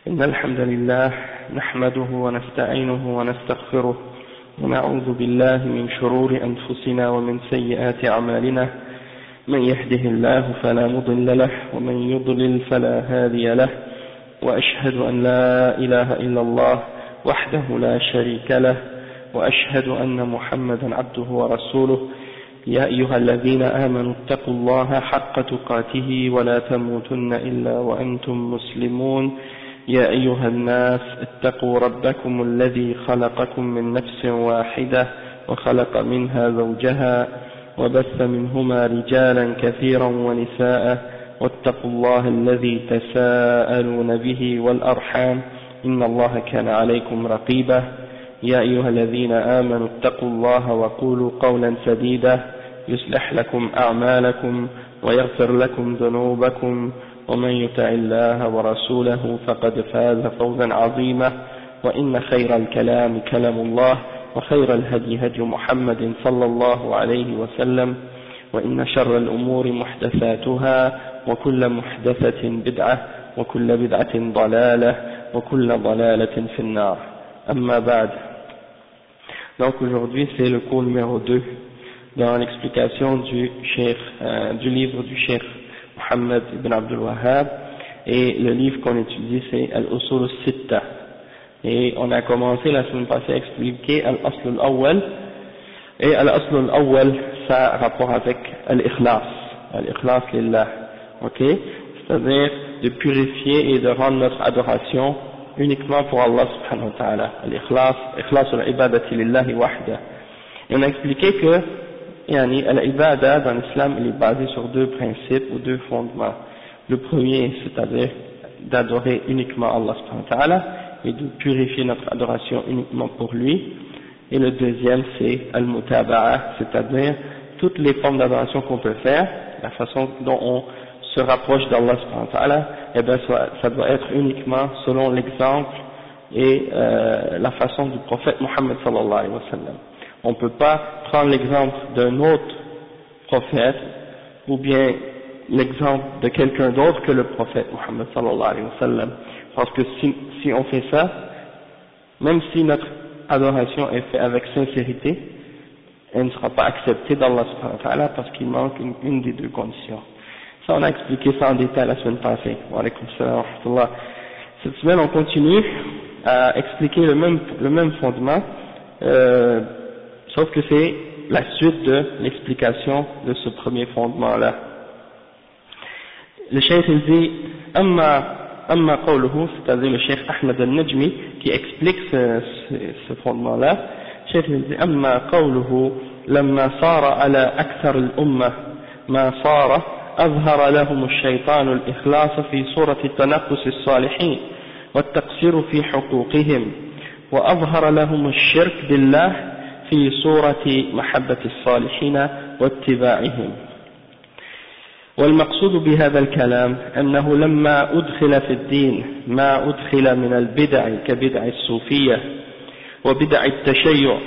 إن الحمد لله نحمده ونستعينه ونستغفره ونعوذ بالله من شرور أنفسنا ومن سيئات أعمالنا من يهده الله فلا مضل له ومن يضلل فلا هادي له وأشهد أن لا إله إلا الله وحده لا شريك له وأشهد أن محمدا عبده ورسوله يا أيها الذين آمنوا اتقوا الله حق تقاته ولا تموتن إلا وأنتم مسلمون يا أيها الناس اتقوا ربكم الذي خلقكم من نفس واحدة وخلق منها زوجها وبث منهما رجالا كثيرا ونساء واتقوا الله الذي تساءلون به والأرحام إن الله كان عليكم رقيبا يا أيها الذين آمنوا اتقوا الله وقولوا قولا سديدا يصلح لكم أعمالكم ويغفر لكم ذنوبكم ومن يطع الله ورسوله فقد فاز فوزا عظيما وإن خير الكلام كلام الله وخير الهدي هدي محمد صلى الله عليه وسلم وإن شر الأمور محدثاتها وكل محدثة بدعة وكل بدعة ضلالة وكل ضلالة في النار أما بعد. Donc aujourd'hui c'est le cours numéro 2 dans l'explication du livre du Cheikh Muhammad ibn Abdul Wahhab, et le livre qu'on étudie c'est Al-Usul al-Sitta, et on a commencé la semaine passée à expliquer Al-Asl al-Awwal, et Al-Asl al-Awwal ça a rapport avec Al-Ikhlas lillah, ok, c'est-à-dire de purifier et de rendre notre adoration uniquement pour Allah subhanahu wa ta'ala, Al-Ikhlas al-Ibadati lillahi wahda. Et on a expliqué que l'ibada dans l'islam il est basé sur deux principes ou deux fondements. Le premier, c'est-à-dire d'adorer uniquement Allah subhanahu wa ta'ala et de purifier notre adoration uniquement pour lui. Et le deuxième, c'est al-mutaba'a, c'est-à-dire toutes les formes d'adoration qu'on peut faire, la façon dont on se rapproche d'Allah subhanahu wa ta'ala, et bien ça doit être uniquement selon l'exemple et la façon du prophète Muhammad sallallahu alayhi wa sallam. On ne peut pas prendre l'exemple d'un autre prophète ou bien l'exemple de quelqu'un d'autre que le prophète Muhammad sallallahu alayhi wa sallam, parce que si on fait ça, même si notre adoration est faite avec sincérité, elle ne sera pas acceptée d'Allah subhanahu wa ta'ala parce qu'il manque une des deux conditions. Ça on a expliqué ça en détail la semaine passée. Wa alaykum salam wa rahmatullah. Cette semaine on continue à expliquer le même fondement, sauf que c'est la suite de l'explication de ce premier fondement-là. Le cheikh il dit Amma qawluhu, c'est-à-dire le cheikh Ahmed al-Najmi qui explique ce fondement-là. Le cheikh il dit Amma qawluhu lamma sara ala akthar al-umma ma sara أظهر لهم الشيطان الإخلاص في صورة تنقص الصالحين والتقصير في حقوقهم وأظهر لهم الشرك بالله في صورة محبة الصالحين واتباعهم. والمقصود بهذا الكلام أنه لما أدخل في الدين ما أدخل من البدع كبدع الصوفية وبدع التشيع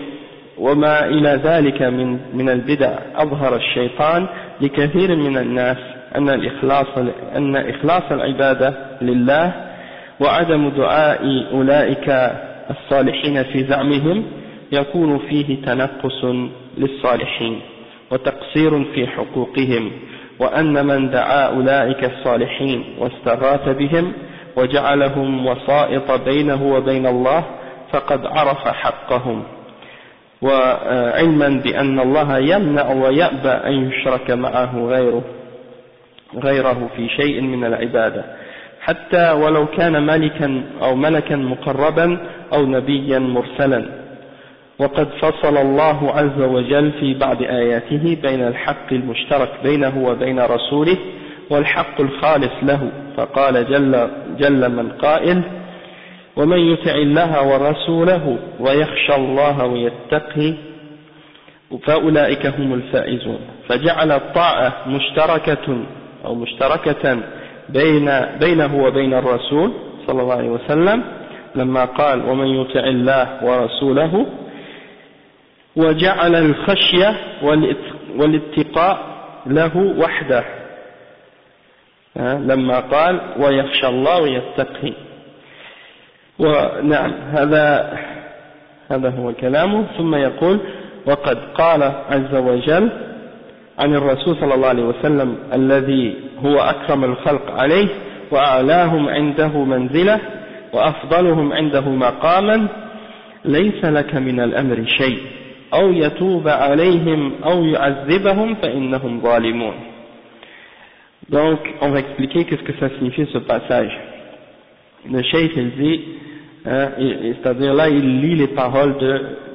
وما إلى ذلك من البدع أظهر الشيطان لكثير من الناس أن إخلاص العبادة لله وعدم دعاء أولئك الصالحين في زعمهم يكون فيه تنقص للصالحين وتقصير في حقوقهم، وأن من دعا أولئك الصالحين واستغاث بهم وجعلهم وسائط بينه وبين الله فقد عرف حقهم، وعلما بأن الله يمنع ويأبى أن يشرك معه غيره في شيء من العبادة حتى ولو كان ملكا أو ملكا مقربا أو نبيا مرسلا. وقد فصل الله عز وجل في بعض آياته بين الحق المشترك بينه وبين رسوله والحق الخالص له، فقال جل من قائل ومن يطع الله ورسوله ويخشى الله ويتقي فأولئك هم الفائزون. فجعل الطاعة مشتركة بينه وبين الرسول صلى الله عليه وسلم لما قال ومن يطع الله ورسوله، وجعل الخشية والاتقاء له وحده لما قال ويخشى الله ويتقي. ونعم هذا هو كلامه. ثم يقول وقد قال عز وجل عن الرسول صلى الله عليه وسلم الذي هو أكرم الخلق عليه وأعلاهم عنده منزلة وأفضلهم عنده مقاما ليس لك من الأمر شيء أو يتوب عليهم أو يعذبهم فإنهم ظالمون. Donc on va expliquer qu'est-ce que ça signifie ce passage. Le cheikh il dit, c'est-à-dire là il lit les paroles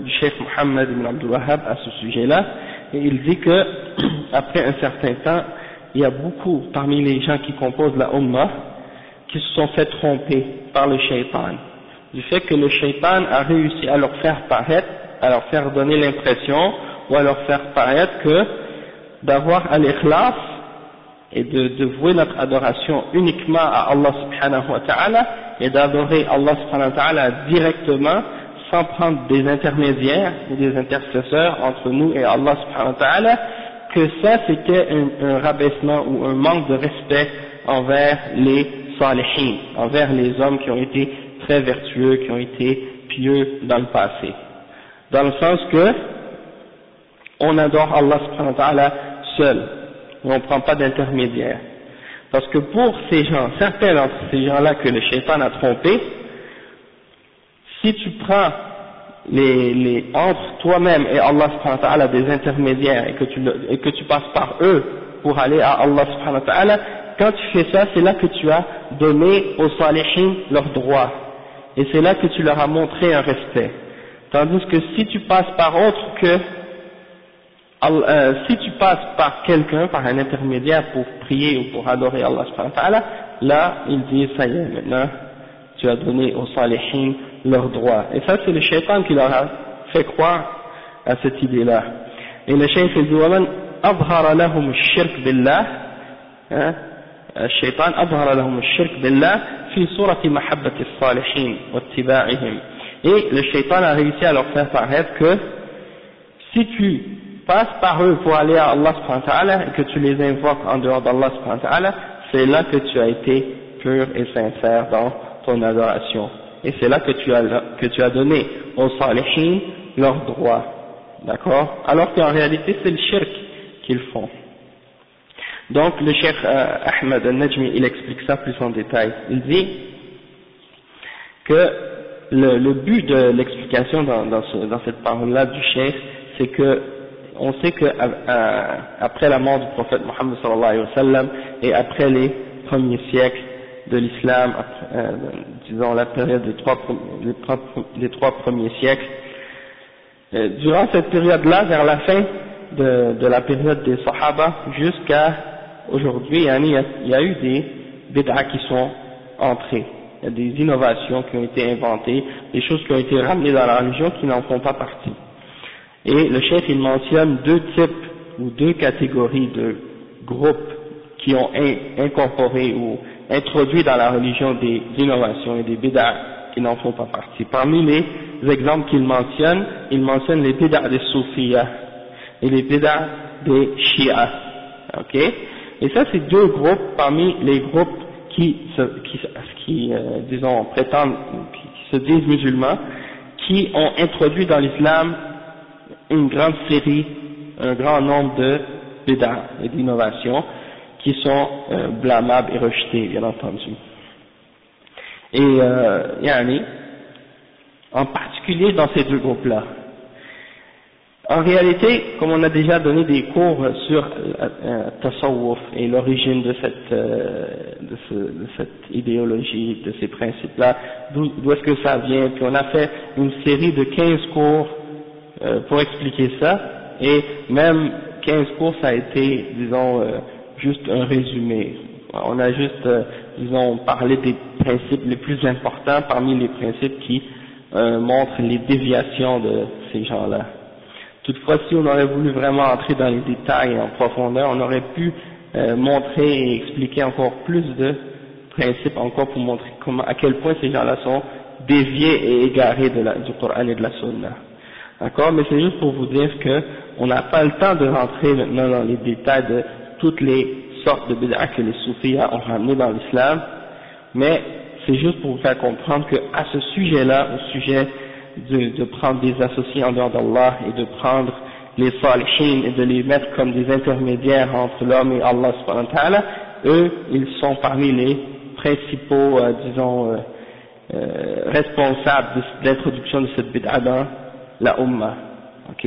du cheikh Mohammed ibn Abdul Wahhab à ce sujet-là, et il dit que après un certain temps il y a beaucoup parmi les gens qui composent la Ummah qui se sont fait tromper par le shaitan, du fait que le shaitan a réussi à leur faire paraître, à leur faire donner l'impression ou à leur faire paraître que d'avoir al-ikhlas et de vouer notre adoration uniquement à Allah subhanahu wa ta'ala et d'adorer Allah subhanahu wa ta'ala directement sans prendre des intermédiaires ou des intercesseurs entre nous et Allah subhanahu wa ta'ala, que ça c'était un rabaissement ou un manque de respect envers les salihin, envers les hommes qui ont été très vertueux, qui ont été pieux dans le passé, dans le sens que on adore Allah subhanahu wa ta'ala seul, et on ne prend pas d'intermédiaire, parce que pour ces gens, certains d'entre ces gens-là que le shaitan a trompés, si tu prends entre toi-même et Allah subhanahu wa ta'ala des intermédiaires et que tu passes par eux pour aller à Allah subhanahu wa ta'ala, quand tu fais ça, c'est là que tu as donné aux salihin leurs droits, et c'est là que tu leur as montré un respect. Tandis que si tu passes par autre que si tu passes par quelqu'un, par un intermédiaire pour prier ou pour adorer Allah subhanahu wa ta'ala, là il dit ça y est, maintenant tu as donné aux salihin leurs droits. Et ça c'est le shaitan qui leur a fait croire à cette idée-là. Et le shaykh il dit وَمَنْ أَظْهَرَ لَهُمُ الشِّرْكَ بِاللَّهِ الشيطان أظهر لهم الشرك بالله في صورة محبة الصالحين واتباعهم. Et le shaitan a réussi à leur faire paraître que si tu passes par eux pour aller à Allah subhanahu wa ta'ala et que tu les invoques en dehors d'Allah subhanahu wa ta'ala, c'est là que tu as été pur et sincère dans ton adoration. Et c'est là que tu as donné aux salihin leurs droits. D'accord? Alors qu'en réalité c'est le shirk qu'ils font. Donc le cheikh Ahmed al-Najmi il explique ça plus en détail. Il dit que le but de l'explication dans cette parole-là du cheikh, c'est que on sait que après la mort du prophète Mohammed sallallahu alayhi wa sallam et après les premiers siècles de l'islam, disons la période des trois premiers siècles, durant cette période-là, vers la fin de la période des Sahaba jusqu'à aujourd'hui, il y a eu des bid'ah qui sont entrées, il y a des innovations qui ont été inventées, des choses qui ont été ramenées dans la religion qui n'en font pas partie. Et le cheikh il mentionne deux types ou deux catégories de groupes qui ont incorporé ou introduit dans la religion des innovations et des bid'ah qui n'en font pas partie. Parmi les exemples qu'il mentionne, il mentionne les bid'ah des soufiyas et les bid'ah des shi'as. Ok? Et ça c'est deux groupes parmi les groupes qui disons prétendent, qui se disent musulmans, qui ont introduit dans l'islam une grande série, un grand nombre de bid'ah et d'innovations qui sont blâmables et rejetées, bien entendu. Et en particulier dans ces deux groupes-là. En réalité, comme on a déjà donné des cours sur Tasawwuf et l'origine de cette idéologie, de ces principes-là, d'où est-ce que ça vient, puis on a fait une série de 15 cours pour expliquer ça, et même 15 cours ça a été, disons, juste un résumé. On a juste, disons, parlé des principes les plus importants parmi les principes qui montrent les déviations de ces gens-là. Toutefois, si on aurait voulu vraiment entrer dans les détails en profondeur, on aurait pu montrer et expliquer encore plus de principes encore pour montrer à quel point ces gens-là sont déviés et égarés du Coran et de la Sunna. D'accord? Mais c'est juste pour vous dire que on n'a pas le temps de rentrer maintenant dans les détails de toutes les sortes de bid'ah que les soufis ont ramenées dans l'islam, mais c'est juste pour vous faire comprendre que à ce sujet-là, au sujet de prendre des associés en dehors d'Allah et de prendre les salihin et de les mettre comme des intermédiaires entre l'homme et Allah subhanahu wa ta'ala, eux, ils sont parmi les principaux, responsables de l'introduction de cette bid'a dans la Ummah, ok?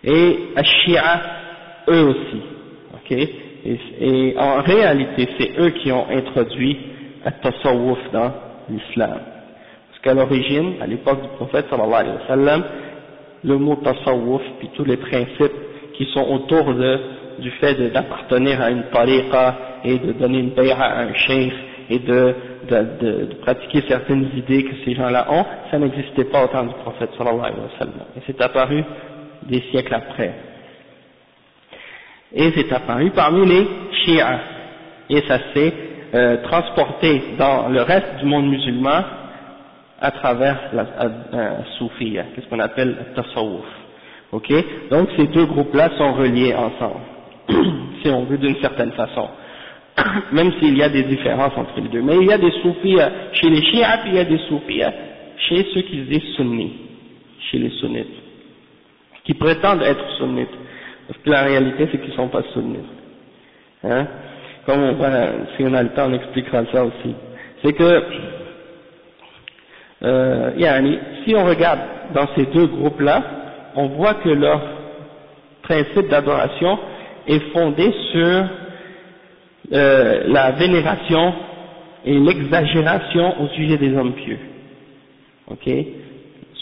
Et Ash-Shia, eux aussi, ok? Et en réalité, c'est eux qui ont introduit at-tasawwuf dans l'islam. Parce qu'à l'origine, à l'époque du prophète sallallahu alayhi wa sallam, le mot tasawwuf, puis tous les principes qui sont autour du fait d'appartenir à une tariqa et de donner une bay'a à un cheikh et de pratiquer certaines idées que ces gens-là ont, ça n'existait pas au temps du prophète sallallahu alayhi wa sallam. Et c'est apparu des siècles après. Et c'est apparu parmi les Shia. Et ça s'est transporté dans le reste du monde musulman à travers la Soufia, qu'est-ce qu'on appelle le Tasawwuf. Ok? Donc ces deux groupes-là sont reliés ensemble, si on veut d'une certaine façon. Même s'il y a des différences entre les deux. Mais il y a des Soufis chez les Shia, puis il y a des Soufis chez ceux qui se disent sunnis, chez les sunnites, qui prétendent être sunnites. Parce que la réalité, c'est qu'ils ne sont pas sunnites. Hein? Comme on va, si on a le temps, on expliquera ça aussi. C'est que, si on regarde dans ces deux groupes-là, on voit que leur principe d'adoration est fondé sur la vénération et l'exagération au sujet des hommes pieux. Ok?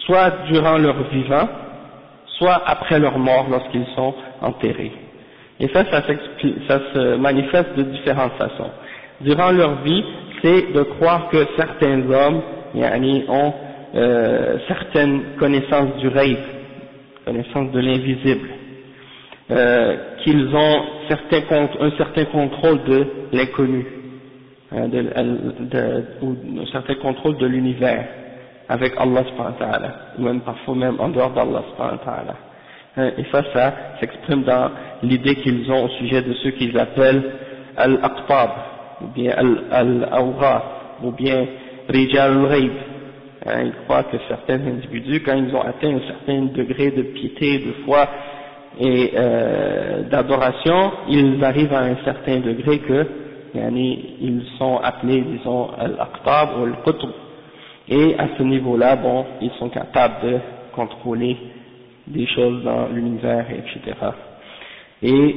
Soit durant leur vivant, soit après leur mort lorsqu'ils sont enterrés. Et ça se manifeste de différentes façons. Durant leur vie, c'est de croire que certains hommes ont certaines connaissances du ghaib, connaissances de l'invisible, qu'ils ont un certain contrôle de l'inconnu, ou un certain contrôle de l'univers avec Allah subhanahu wa ta'ala, ou même parfois même en dehors d'Allah subhanahu wa ta'ala. Et ça s'exprime dans l'idée qu'ils ont au sujet de ceux qu'ils appellent al-aqtab, ou bien al-awra, ou bien rijal al-ghaib. Ils croient que certains individus, quand ils ont atteint un certain degré de piété, de foi et d'adoration, ils arrivent à un certain degré que ils sont appelés, disons, al-aqtab ou al-qutb. Et à ce niveau-là, bon, ils sont capables de contrôler des choses dans l'univers, etc. Et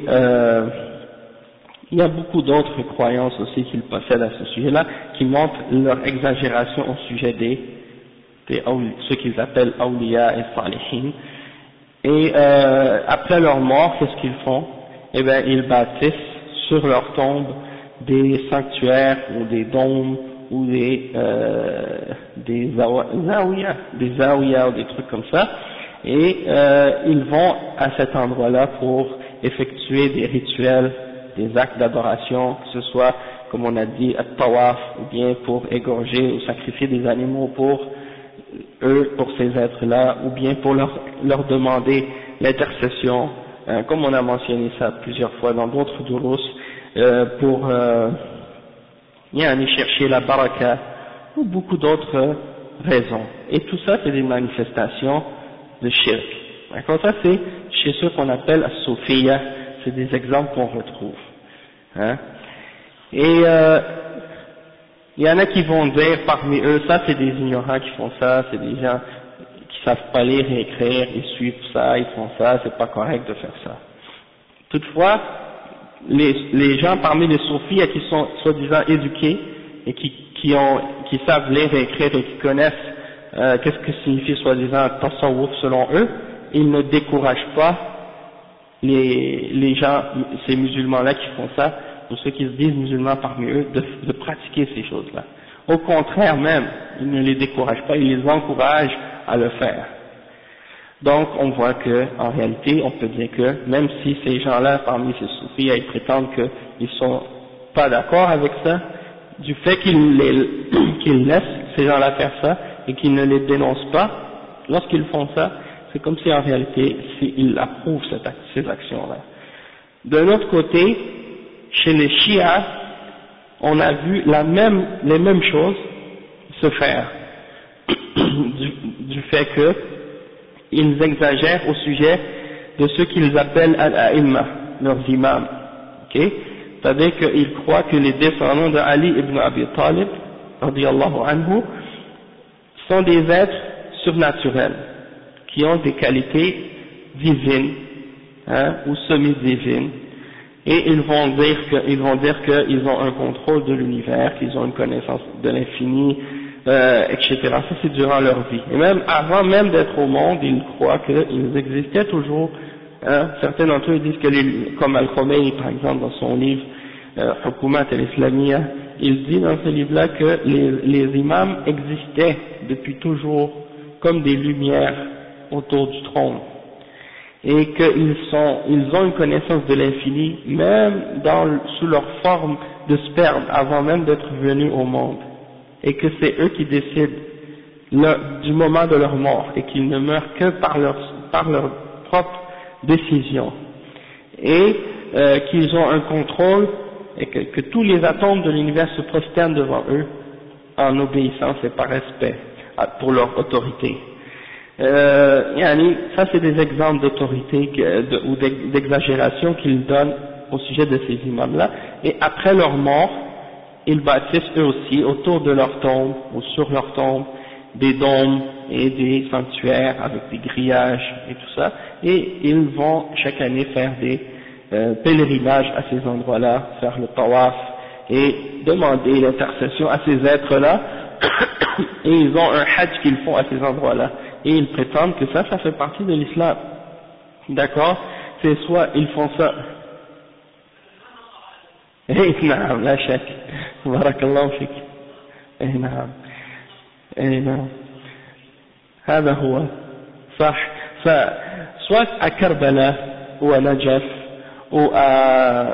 il y a beaucoup d'autres croyances aussi qu'ils possèdent à ce sujet-là, qui montrent leur exagération au sujet ceux qu'ils appellent awliya et salihin. Et après leur mort, qu'est-ce qu'ils font? Eh bien, ils bâtissent sur leur tombe des sanctuaires ou des dômes ou des zawiyas ou des trucs comme ça, et ils vont à cet endroit-là pour effectuer des rituels, des actes d'adoration, que ce soit, comme on a dit, at-tawaf, ou bien pour égorger ou sacrifier des animaux pour eux, pour ces êtres-là, ou bien pour leur demander l'intercession, comme on a mentionné ça plusieurs fois dans d'autres durus, pour aller chercher la baraka, ou beaucoup d'autres raisons. Et tout ça, c'est des manifestations de shirk. D'accord? Ça, c'est chez ceux qu'on appelle as-soufiyya, c'est des exemples qu'on retrouve. Hein? Et il y en a qui vont dire parmi eux, ça c'est des ignorants qui font ça, c'est des gens qui savent pas lire et écrire, ils suivent ça, ils font ça, c'est pas correct de faire ça. Toutefois, les gens parmi les soufis qui sont soi-disant éduqués et qui savent lire et écrire et qui connaissent qu'est-ce que signifie soi-disant tasawwuf selon eux, ils ne découragent pas les gens, ces musulmans-là qui font ça, ou ceux qui se disent musulmans parmi eux, de pratiquer ces choses-là. Au contraire même, ils ne les découragent pas, ils les encouragent à le faire. Donc on voit que, en réalité, on peut dire que même si ces gens-là, parmi ces soufis, ils prétendent qu'ils sont pas d'accord avec ça, du fait qu'ils laissent ces gens-là faire ça et qu'ils ne les dénoncent pas, lorsqu'ils font ça, c'est comme si en réalité, ils approuvent ces actions-là. D'un autre côté, chez les Shia, on a vu les mêmes choses se faire du fait que ils exagèrent au sujet de ceux qu'ils appellent al-a'imma, leurs imams, ok? C'est-à-dire qu'ils croient que les descendants de Ali ibn Abi Talib, radiyallahu anhu, sont des êtres surnaturels, qui ont des qualités divines, ou semi-divines, et ils vont dire qu'ils ont un contrôle de l'univers, qu'ils ont une connaissance de l'infini, etc. Ça c'est durant leur vie. Et même avant même d'être au monde, ils croient qu'ils existaient toujours. Certains d'entre eux disent que, comme Al-Khomeini par exemple dans son livre Hukumat al-Islamiyya, il dit dans ce livre-là que les imams existaient depuis toujours comme des lumières autour du trône, et qu'ils ont une connaissance de l'infini même sous leur forme de sperme avant même d'être venus au monde, et que c'est eux qui décident du moment de leur mort, et qu'ils ne meurent que par leur propre décision, et qu'ils ont un contrôle, et que tous les atomes de l'univers se prosternent devant eux en obéissance et par respect pour leur autorité. Ça c'est des exemples d'autorité ou d'exagération qu'ils donnent au sujet de ces imams-là, et après leur mort, ils bâtissent eux aussi autour de leur tombe ou sur leur tombe des dômes et des sanctuaires avec des grillages et tout ça, et ils vont chaque année faire des pèlerinages à ces endroits-là, faire le tawaf et demander l'intercession à ces êtres-là, et ils ont un hajj qu'ils font à ces endroits-là, et ils prétendent que ça fait partie de l'islam, d'accord? C'est soit ils font ça. نعم لا شك بارك الله فيك. نعم نعم هذا هو صح. soit à Karbala ou à Najaf ou à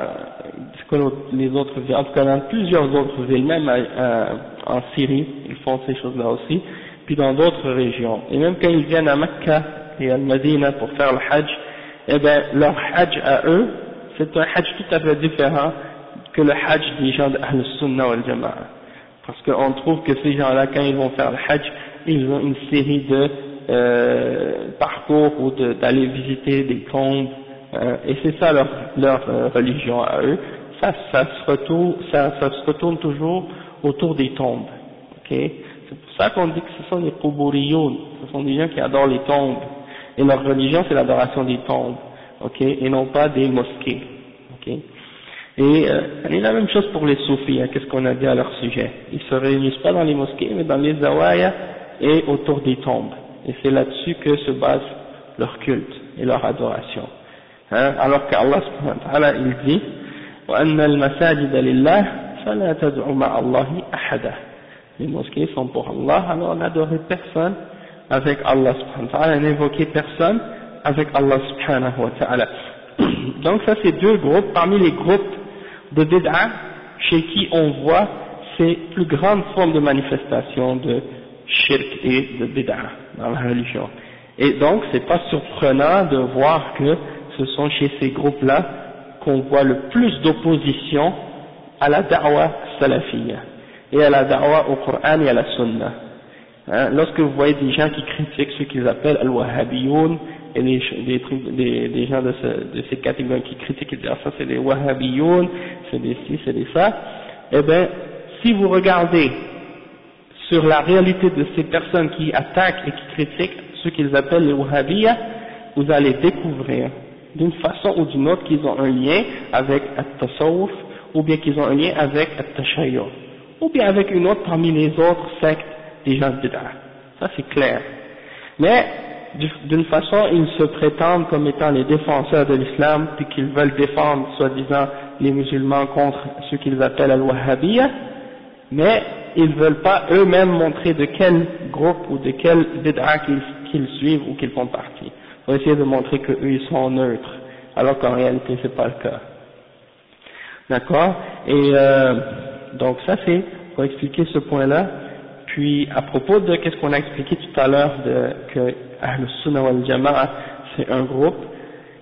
les autres villes, en tout cas dans plusieurs autres villes, même en Syrie ils font ces choses là aussi, puis dans d'autres régions, et même quand ils viennent à Mecca et à Medina pour faire le hajj, eh bien leur hajj à eux c'est un hajj tout à fait différent que le hajj des gens de Ahl-Sunnah wal Jama'a, parce qu'on trouve que ces gens-là, quand ils vont faire le hajj, ils ont une série de parcours ou d'aller visiter des tombes, et c'est ça leur religion à eux. Ça se retourne toujours autour des tombes, ok? C'est pour ça qu'on dit que ce sont des Quburiyoun, ce sont des gens qui adorent les tombes, et leur religion c'est l'adoration des tombes, ok? Et non pas des mosquées, ok? Et la même chose pour les soufis, qu'est-ce qu'on a dit à leur sujet? Ils se réunissent pas dans les mosquées, mais dans les zawaya et autour des tombes. Et c'est là-dessus que se base leur culte et leur adoration. Alors qu'Allah subhanahu wa ta'ala, il dit وَأَنَّ الْمَسَاجِدَ لِلَّهِ فَلَا تَدْعُوا مَعَ اللَّهِ أَحَدًا. Les mosquées sont pour Allah, alors n'adorez personne avec Allah subhanahu wa ta'ala, n'invoquez personne avec Allah subhanahu wa ta'ala. Donc ça c'est deux groupes parmi les groupes de bid'a chez qui on voit ces plus grandes formes de manifestation de shirk et de bid'a dans la religion. Et donc c'est pas surprenant de voir que ce sont chez ces groupes-là qu'on voit le plus d'opposition à la da'wa salafiyya et à la da'wa au Coran et à la Sunna. Lorsque vous voyez des gens qui critiquent ce qu'ils appellent al-wahhabiyoun, et des gens de ces catégories qui critiquent, ils disent ça c'est des wahhabiyoun, c'est des ci, c'est des ça, eh bien si vous regardez sur la réalité de ces personnes qui attaquent et qui critiquent ce qu'ils appellent les wahhabiyya, vous allez découvrir d'une façon ou d'une autre qu'ils ont un lien avec at-tasawwuf, ou bien qu'ils ont un lien avec at-tashayyu, ou bien avec une autre parmi les autres sectes des gens de bid'a. Ça c'est clair. Mais d'une façon, ils se prétendent comme étant les défenseurs de l'islam, puis qu'ils veulent défendre, soi-disant, les musulmans contre ce qu'ils appellent al-wahhabiyya, mais ils ne veulent pas eux-mêmes montrer de quel groupe ou de quel bid'a qu'ils suivent ou qu'ils font partie. Ils vont essayer de montrer qu'eux ils sont neutres, alors qu'en réalité c'est pas le cas. D'accord? Et donc ça c'est pour expliquer ce point-là. Puis à propos de qu'est-ce qu'on a expliqué tout à l'heure que Ahl-Sunnah wal Jama'a c'est un groupe,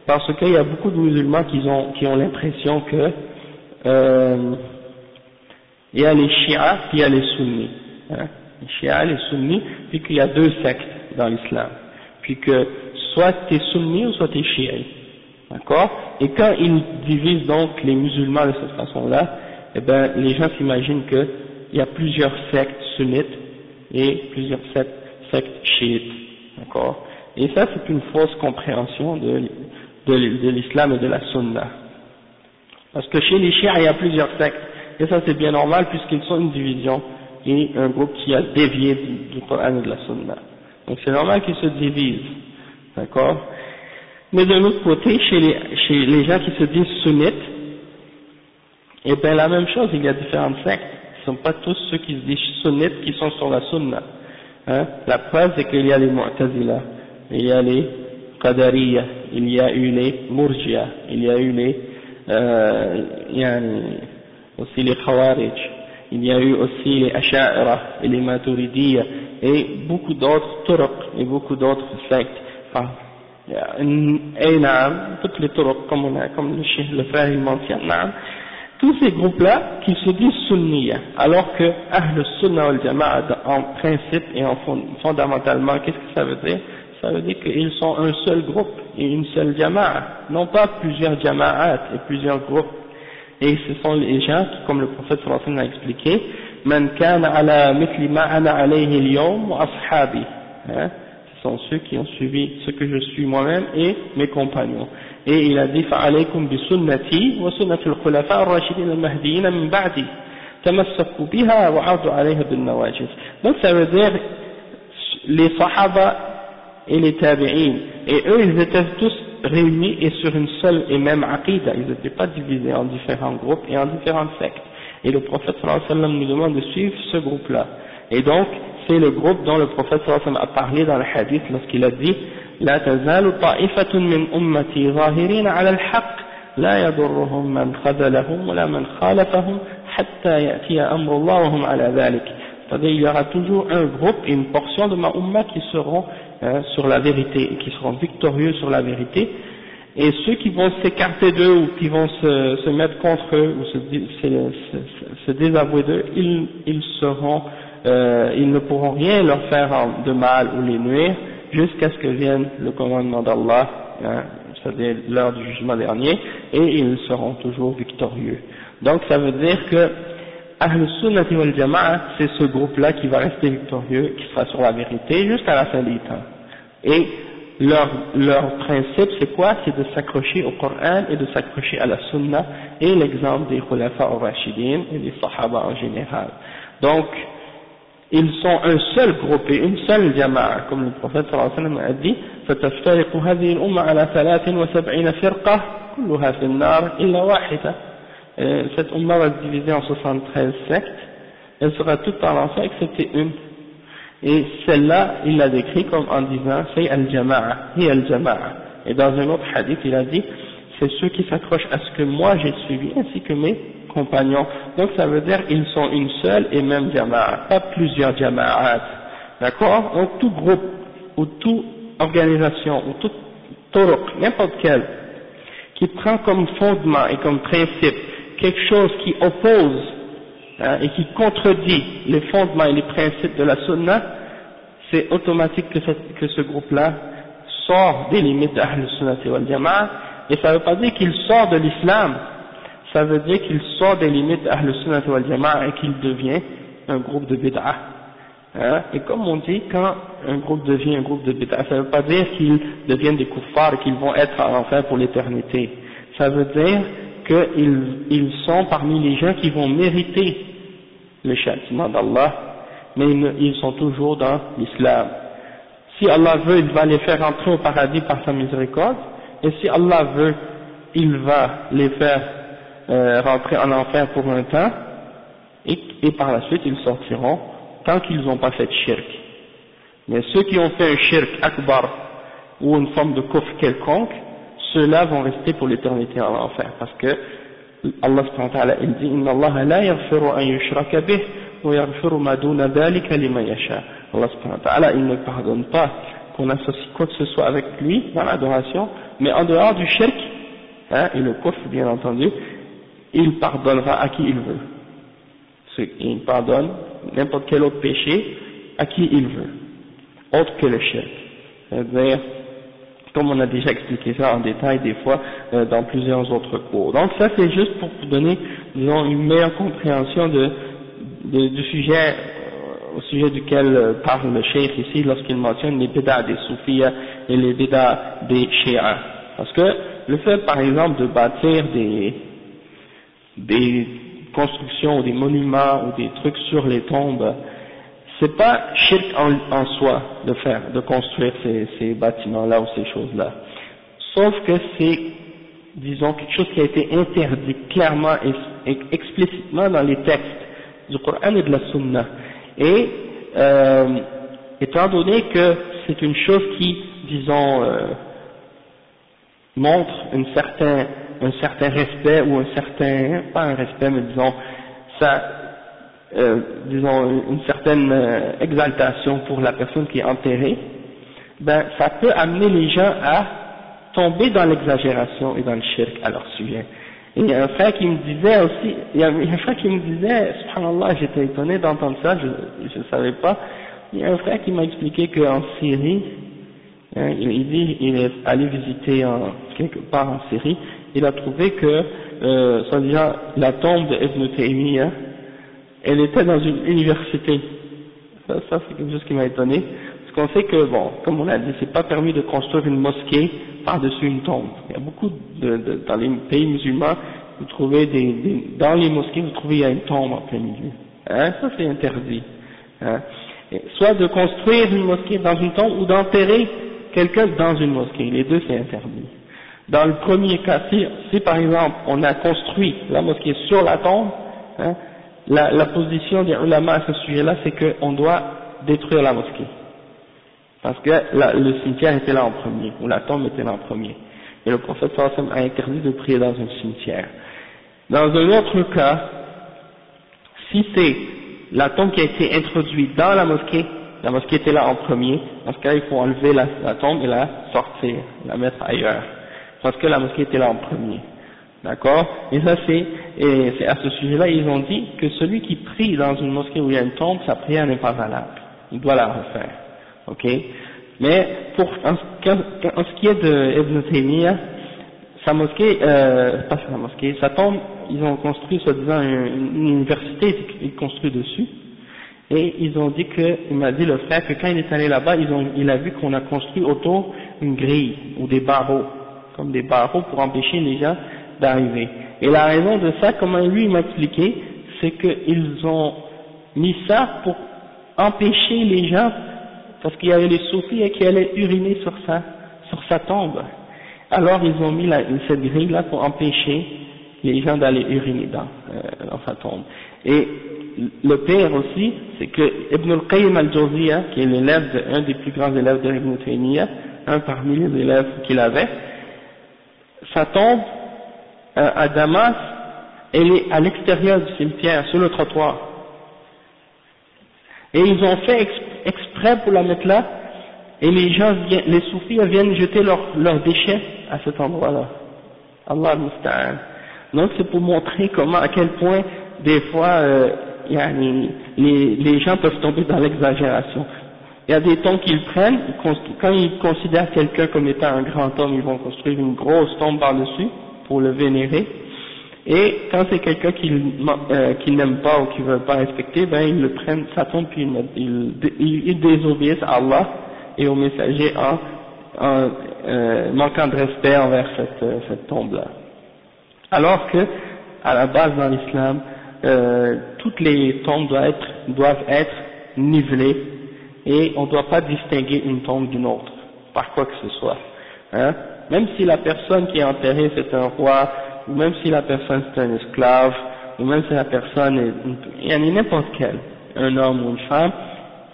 parce qu'il y a beaucoup de musulmans qui ont l'impression que Il y a les Shia, puis il y a les Sunnis. Hein, les Shia, les Sunnis, puis qu'il y a deux sectes dans l'islam. Puis que soit tu es Sunni ou soit tu es Shi'i. D'accord? Et quand ils divisent donc les musulmans de cette façon-là, eh ben, les gens s'imaginent qu'il y a plusieurs sectes sunnites et plusieurs sectes chiites. D'accord? Et ça, c'est une fausse compréhension de l'islam et de la sunna. Parce que chez les chiites, il y a plusieurs sectes. Et ça, c'est bien normal puisqu'ils sont une division et un groupe qui a dévié du Coran et de la sunna. Donc c'est normal qu'ils se divisent. D'accord? Mais d'un autre côté, chez les gens qui se disent sunnites, eh bien la même chose, il y a différentes sectes. Ce ne sont pas tous ceux qui se disent sunnites qui sont sur la sunna. Hein? La preuve, c'est qu'il y a les Mu'tazila, il y a les Qadariya, il y a eu les Murji'a, il y a eu les aussi les Khawarij, il y a eu aussi les Asha'ira et les Maturidiyya et beaucoup d'autres turuq et beaucoup d'autres sectes. Enfin, toutes les turuq comme le frère il mentionne, tous ces groupes-là qui se disent sunniya, alors que Ahl Sunnah wal Jama'a en principe et fondamentalement, qu'est-ce que ça veut dire? Ça veut dire qu'ils sont un seul groupe et une seule jama'a, non pas plusieurs jama'at et plusieurs groupes. Et ce sont les gens qui, comme le prophète sallallahu alayhi wa sallam a expliqué, Man kana ala mithli ma ana alayhi al-yawm wa ashabi. Ce sont ceux qui ont suivi ce que je suis moi-même et mes compagnons. Et il a dit fa'alaykum bi sunnati wa sunnati al-khulafa ar-rashidin al-mahdiyyin min ba'di tamassaku biha wa 'addu 'alayha bin nawajid. Donc ça veut dire les sahaba et les tabi'in, et eux ils étaient tous réunis et sur une seule et même aqidah, ils n'étaient pas divisés en différents groupes et en différentes sectes. Et le prophète sallallahu alayhi wa sallam nous demande de suivre ce groupe-là. Et donc, c'est le groupe dont le prophète sallallahu alayhi wa sallam a parlé dans le hadith lorsqu'il a dit La tazalu ta'ifatun min ummati zahirina ala al-haqq la yadurruhum man khadalahum wa la man khalafahum hatta ya'tiya amrullah wa hum ala dhalik. C'est-à-dire il y aura toujours un groupe et une portion de ma umma qui seront sur la vérité et qui seront victorieux sur la vérité, et ceux qui vont s'écarter d'eux ou qui vont se mettre contre eux ou se désavouer d'eux, ils ne pourront rien leur faire de mal ou les nuire jusqu'à ce que vienne le commandement d'Allah, c'est-à-dire l'heure du jugement dernier, et ils seront toujours victorieux. Donc ça veut dire que Ahl Sunnati wal Jama'a, c'est ce groupe-là qui va rester victorieux, qui sera sur la vérité jusqu'à la fin des temps. Et leur principe, c'est quoi? C'est de s'accrocher au Coran et de s'accrocher à la Sunna, et l'exemple des Khulafa ar-Rashidin et des Sahaba en général. Donc, ils sont un seul groupe et une seule Jama'a, comme le prophète sallallahu alayhi wa sallam a dit, فَتَفْتَرِقُ هَذِهِ الْأُمَّةَ عَلَى 73 فِرْقَةٍ كُلُّهَا فِي النَّارِ إِلَّا وَاحِدَةً. Cette umma va se diviser en 73 sectes, elle sera toute en enfer excepté une. Et celle-là, il l'a décrit comme en disant, c'est al-jama'a, hi al-jama'a. Et dans un autre hadith, il a dit, c'est ceux qui s'accrochent à ce que moi j'ai suivi, ainsi que mes compagnons. Donc ça veut dire, ils sont une seule et même jama'a, pas plusieurs jama'at. D'accord? Donc tout groupe, ou toute organisation, ou tout turuq, n'importe quel, qui prend comme fondement et comme principe quelque chose qui oppose et qui contredit les fondements et les principes de la sunna, c'est automatique que ce groupe-là sort des limites d'Ahl Sunnati wal Jama'a, et ça ne veut pas dire qu'il sort de l'islam, ça veut dire qu'il sort des limites d'Ahl Sunnati wal Jama'a et qu'il devient un groupe de bid'ah. Et comme on dit, quand un groupe devient un groupe de bid'ah, ça ne veut pas dire qu'ils deviennent des kuffars et qu'ils vont être en enfer pour l'éternité. Ça veut dire qu'ils sont parmi les gens qui vont mériter le châtiment d'Allah, mais ils sont toujours dans l'islam. Si Allah veut, il va les faire entrer au paradis par sa miséricorde, et si Allah veut, il va les faire rentrer en enfer pour un temps, et par la suite ils sortiront, tant qu'ils n'ont pas fait de shirk. Mais ceux qui ont fait un shirk akbar, ou une forme de kufr quelconque, ceux-là vont rester pour l'éternité en enfer, parce que Allah subhanahu wa ta'ala il dit inna Allah la yaghfiru an yushraka bih wa yaghfiru ma duna dhalika liman yasha. Allah subhanahu wa ta'ala il ne pardonne pas qu'on associe quoi que ce soit avec lui dans l'adoration, mais en dehors du shirk et le kufr bien entendu, il pardonnera à qui il veut. il pardonne n'importe quel autre péché à qui il veut, autre que le shirk. C'est-à-dire, comme on a déjà expliqué ça en détail des fois dans plusieurs autres cours. Donc ça c'est juste pour vous donner, disons, une meilleure compréhension du sujet, au sujet duquel parle le cheikh ici lorsqu'il mentionne les bid'a des soufis et les bid'a des chiites. Parce que le fait par exemple de bâtir des constructions ou des monuments ou des trucs sur les tombes, c'est pas shirk en soi de construire ces bâtiments-là ou ces choses-là. Sauf que c'est, disons, quelque chose qui a été interdit clairement et explicitement dans les textes du Coran et de la Sunna. Et, étant donné que c'est une chose qui, disons, montre un certain respect ou pas un respect, mais disons, disons une certaine exaltation pour la personne qui est enterrée, ben ça peut amener les gens à tomber dans l'exagération et dans le shirk à leur sujet. Et il y a un frère qui me disait aussi, subhanallah, j'étais étonné d'entendre ça, je ne savais pas, il y a un frère qui m'a expliqué qu'en Syrie, il dit, il est allé visiter quelque part en Syrie, il a trouvé que, soi-disant, la tombe d'Ibn Taymiyyah, elle était dans une université. Ça c'est quelque chose qui m'a étonné, parce qu'on sait que, bon, comme on l'a dit, c'est pas permis de construire une mosquée par-dessus une tombe. Il y a beaucoup dans les pays musulmans, vous trouvez dans les mosquées, vous trouvez il y a une tombe en plein milieu. Ça c'est interdit. Soit de construire une mosquée dans une tombe ou d'enterrer quelqu'un dans une mosquée. Les deux c'est interdit. Dans le premier cas, si par exemple on a construit la mosquée sur la tombe, la position des ulama à ce sujet-là, c'est qu'on doit détruire la mosquée. Parce que le cimetière était là en premier, ou la tombe était là en premier. Et le prophète sallallahu alayhi wa sallam a interdit de prier dans un cimetière. Dans un autre cas, si c'est la tombe qui a été introduite dans la mosquée était là en premier, dans ce cas il faut enlever la tombe et la sortir, la mettre ailleurs. Parce que la mosquée était là en premier. D'accord? Et ça c'est à ce sujet-là, ils ont dit que celui qui prie dans une mosquée où il y a une tombe, sa prière n'est pas valable. Il doit la refaire. Ok? Mais en ce qui est de Ibn Taymiyyah, sa mosquée, sa tombe, ils ont construit, soi-disant, une université, ils construisent dessus. Et ils ont dit il m'a dit le frère que quand il est allé là-bas, il a vu qu'on a construit autour une grille ou des barreaux, comme des barreaux pour empêcher les gens d'arriver. Et la raison de ça, comment lui il m'a expliqué, c'est qu'ils ont mis ça pour empêcher les gens, parce qu'il y avait les soufis qui allaient uriner sur sa tombe. Alors ils ont mis cette grille là pour empêcher les gens d'aller uriner dans sa tombe. Et le pire aussi, c'est que Ibn al-Qayyim al-Jawziyya, qui est un des plus grands élèves de Ibn Taymiyyah, un parmi les élèves qu'il avait, sa tombe à Damas, elle est à l'extérieur du cimetière, sur le trottoir. Et ils ont fait exprès pour la mettre là, et les soufis viennent jeter leurs déchets à cet endroit-là. Allah al-Musta'an. Donc c'est pour montrer à quel point, des fois, les gens peuvent tomber dans l'exagération. Il y a des tombes qu'ils prennent, quand ils considèrent quelqu'un comme étant un grand homme, ils vont construire une grosse tombe par-dessus pour le vénérer. Et quand c'est quelqu'un qu'ils n'aiment pas ou qu'ils ne veulent pas respecter, ben ils le prennent, sa tombe, puis ils désobéissent à Allah et au messager en manquant de respect envers cette tombe-là. Alors que, à la base dans l'islam, toutes les tombes doivent être nivelées et on ne doit pas distinguer une tombe d'une autre, par quoi que ce soit. Même si la personne qui est enterrée c'est un roi, ou même si la personne c'est un esclave, ou même si la personne il y en a n'importe quel, un homme ou une femme,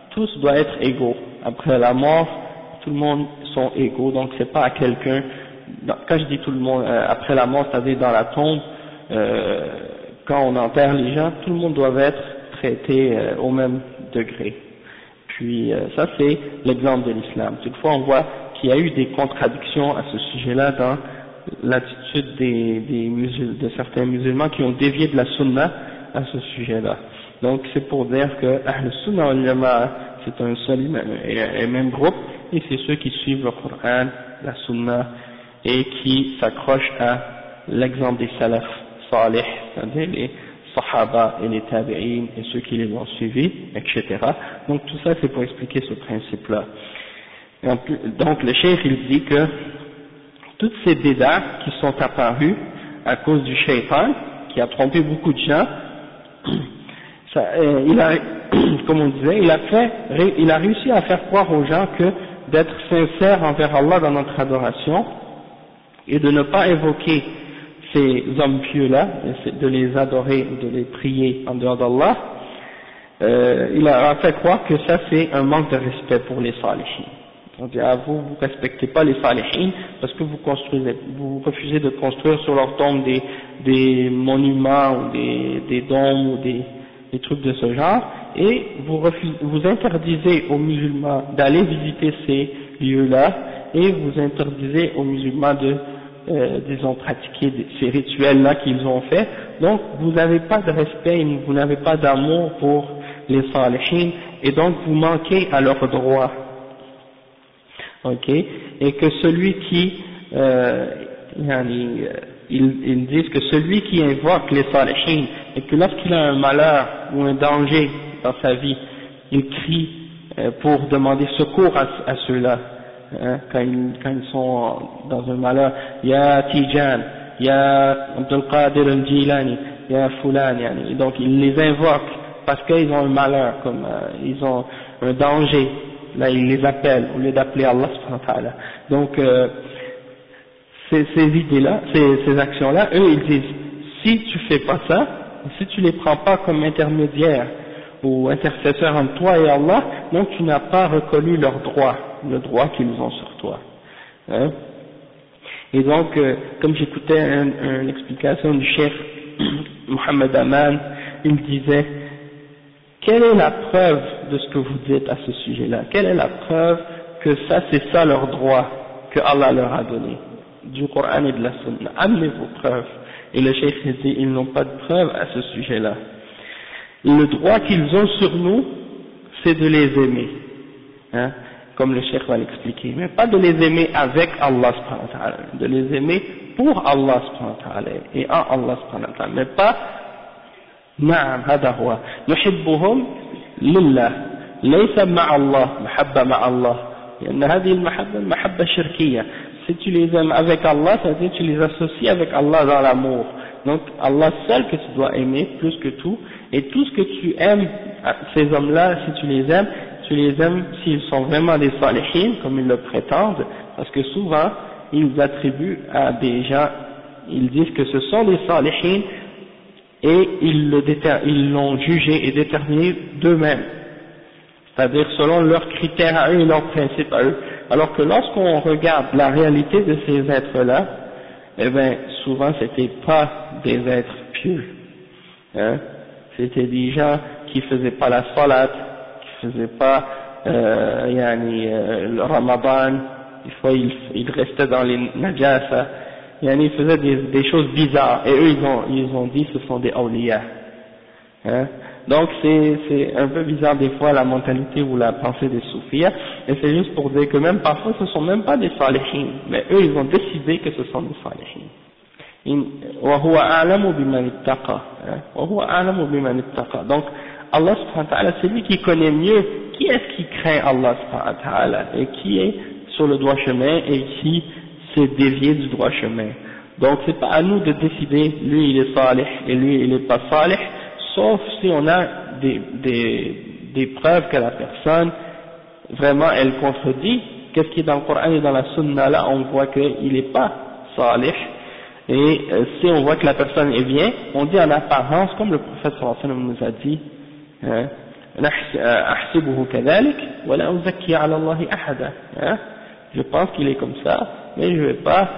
tous doivent être égaux. Après la mort, tout le monde sont égaux, donc c'est pas à quelqu'un, quand je dis tout le monde, après la mort, c'est-à-dire dans la tombe, quand on enterre les gens, tout le monde doit être traité au même degré. Puis ça c'est l'exemple de l'islam. Toutefois on voit qu'il y a eu des contradictions à ce sujet-là dans l'attitude de certains musulmans qui ont dévié de la sunna à ce sujet-là. Donc c'est pour dire que Ahl Sunnah wal Jama'a, c'est un seul et même groupe, et c'est ceux qui suivent le Coran, la Sunna, et qui s'accrochent à l'exemple des salaf salih, c'est-à-dire les Sahaba et les Tabi'in et ceux qui les ont suivis, etc. Donc tout ça c'est pour expliquer ce principe-là. Donc le cheikh il dit que toutes ces bid'ah qui sont apparues à cause du shaitan, qui a trompé beaucoup de gens, il a, comme on disait, il a réussi à faire croire aux gens que d'être sincère envers Allah dans notre adoration et de ne pas évoquer ces hommes pieux-là, de les adorer, de les prier en dehors d'Allah, il a fait croire que ça c'est un manque de respect pour les salihin. On dit à vous, vous respectez pas les salihin parce que vous refusez de construire sur leur tombe des monuments ou des dômes ou des trucs de ce genre, et vous interdisez aux musulmans d'aller visiter ces lieux-là, et vous interdisez aux musulmans disons, pratiquer ces rituels-là qu'ils ont fait. Donc vous n'avez pas de respect, vous n'avez pas d'amour pour les salihin, et donc vous manquez à leurs droits. Ok, et que celui qui, ils disent que celui qui invoque les salihin, et que lorsqu'il a un malheur ou un danger dans sa vie, il crie pour demander secours à ceux-là, hein, quand ils sont dans un malheur, ya Tijan, ya Abdul Qadir al-Jilani, ya Fulan, et donc il les invoque parce qu'ils ont un malheur, comme ils ont un danger. Là, il les appelle au lieu d'appeler Allah subhanahu wa ta'ala. Donc, ces idées-là, ces actions-là, eux, ils disent, si tu fais pas ça, si tu les prends pas comme intermédiaires ou intercesseurs entre toi et Allah, donc tu n'as pas reconnu leur droit, le droit qu'ils ont sur toi. Hein? Et donc, comme j'écoutais une explication du chef Mohammed Aman, il disait, quelle est la preuve de ce que vous dites à ce sujet-là? Quelle est la preuve que ça, c'est ça leur droit que Allah leur a donné, du Coran et de la Sunna? Amenez vos preuves. Et le cheikh dit, ils n'ont pas de preuves à ce sujet-là. Le droit qu'ils ont sur nous, c'est de les aimer, hein, comme le cheikh va l'expliquer, mais pas de les aimer avec Allah subhanahu wa ta'ala, de les aimer pour Allah subhanahu wa ta'ala et en Allah subhanahu wa ta'ala, mais pas نعم هذا هو نحبهم لله ليس مع الله محبة مع الله لأن هذه المحبة محبة شركية. Si tu les aimes avec Allah, ça veut dire que tu les associes avec Allah dans l'amour. Donc Allah seul que tu dois aimer plus que tout, et tout ce que tu aimes, ces hommes-là, si tu les aimes s'ils sont vraiment des salihin, comme ils le prétendent, parce que souvent ils attribuent à des gens, ils disent que ce sont des salihin, et ils l'ont jugé et déterminé d'eux-mêmes, c'est-à-dire selon leurs critères à eux et leurs principes à eux, alors que lorsqu'on regarde la réalité de ces êtres-là, eh bien souvent c'était pas des êtres pieux, hein? C'était des gens qui faisaient pas la salat, qui faisaient pas le Ramadan, des fois ils restaient dans les najasa, ils faisaient des choses bizarres, et eux ils ont dit ce sont des awliya, hein? Donc c'est un peu bizarre des fois la mentalité ou la pensée des soufis, et c'est juste pour dire que même parfois ce sont même pas des salihin, mais eux ils ont décidé que ce sont des salihin. وهو أعلم بمن اتقى, وهو أعلم بمن اتقى. Donc Allah subhanahu wa ta'ala, c'est lui qui connaît mieux qui est-ce qui craint Allah subhanahu wa ta'ala et qui est sur le droit chemin et qui s'est dévié du droit chemin. Donc c'est pas à nous de décider lui il est salih et lui il est pas salih, sauf si on a des preuves que la personne vraiment elle contredit qu'est-ce qui est dans le Coran et dans la Sunna. Là on voit qu'il n'est pas salih, et si on voit que la personne est bien, on dit en apparence, comme le prophète sallallahu alayhi wa sallam nous a dit, أحسبه كذلك ولا أزكي على الله أحدا, je pense qu'il est comme ça, mais je ne vais pas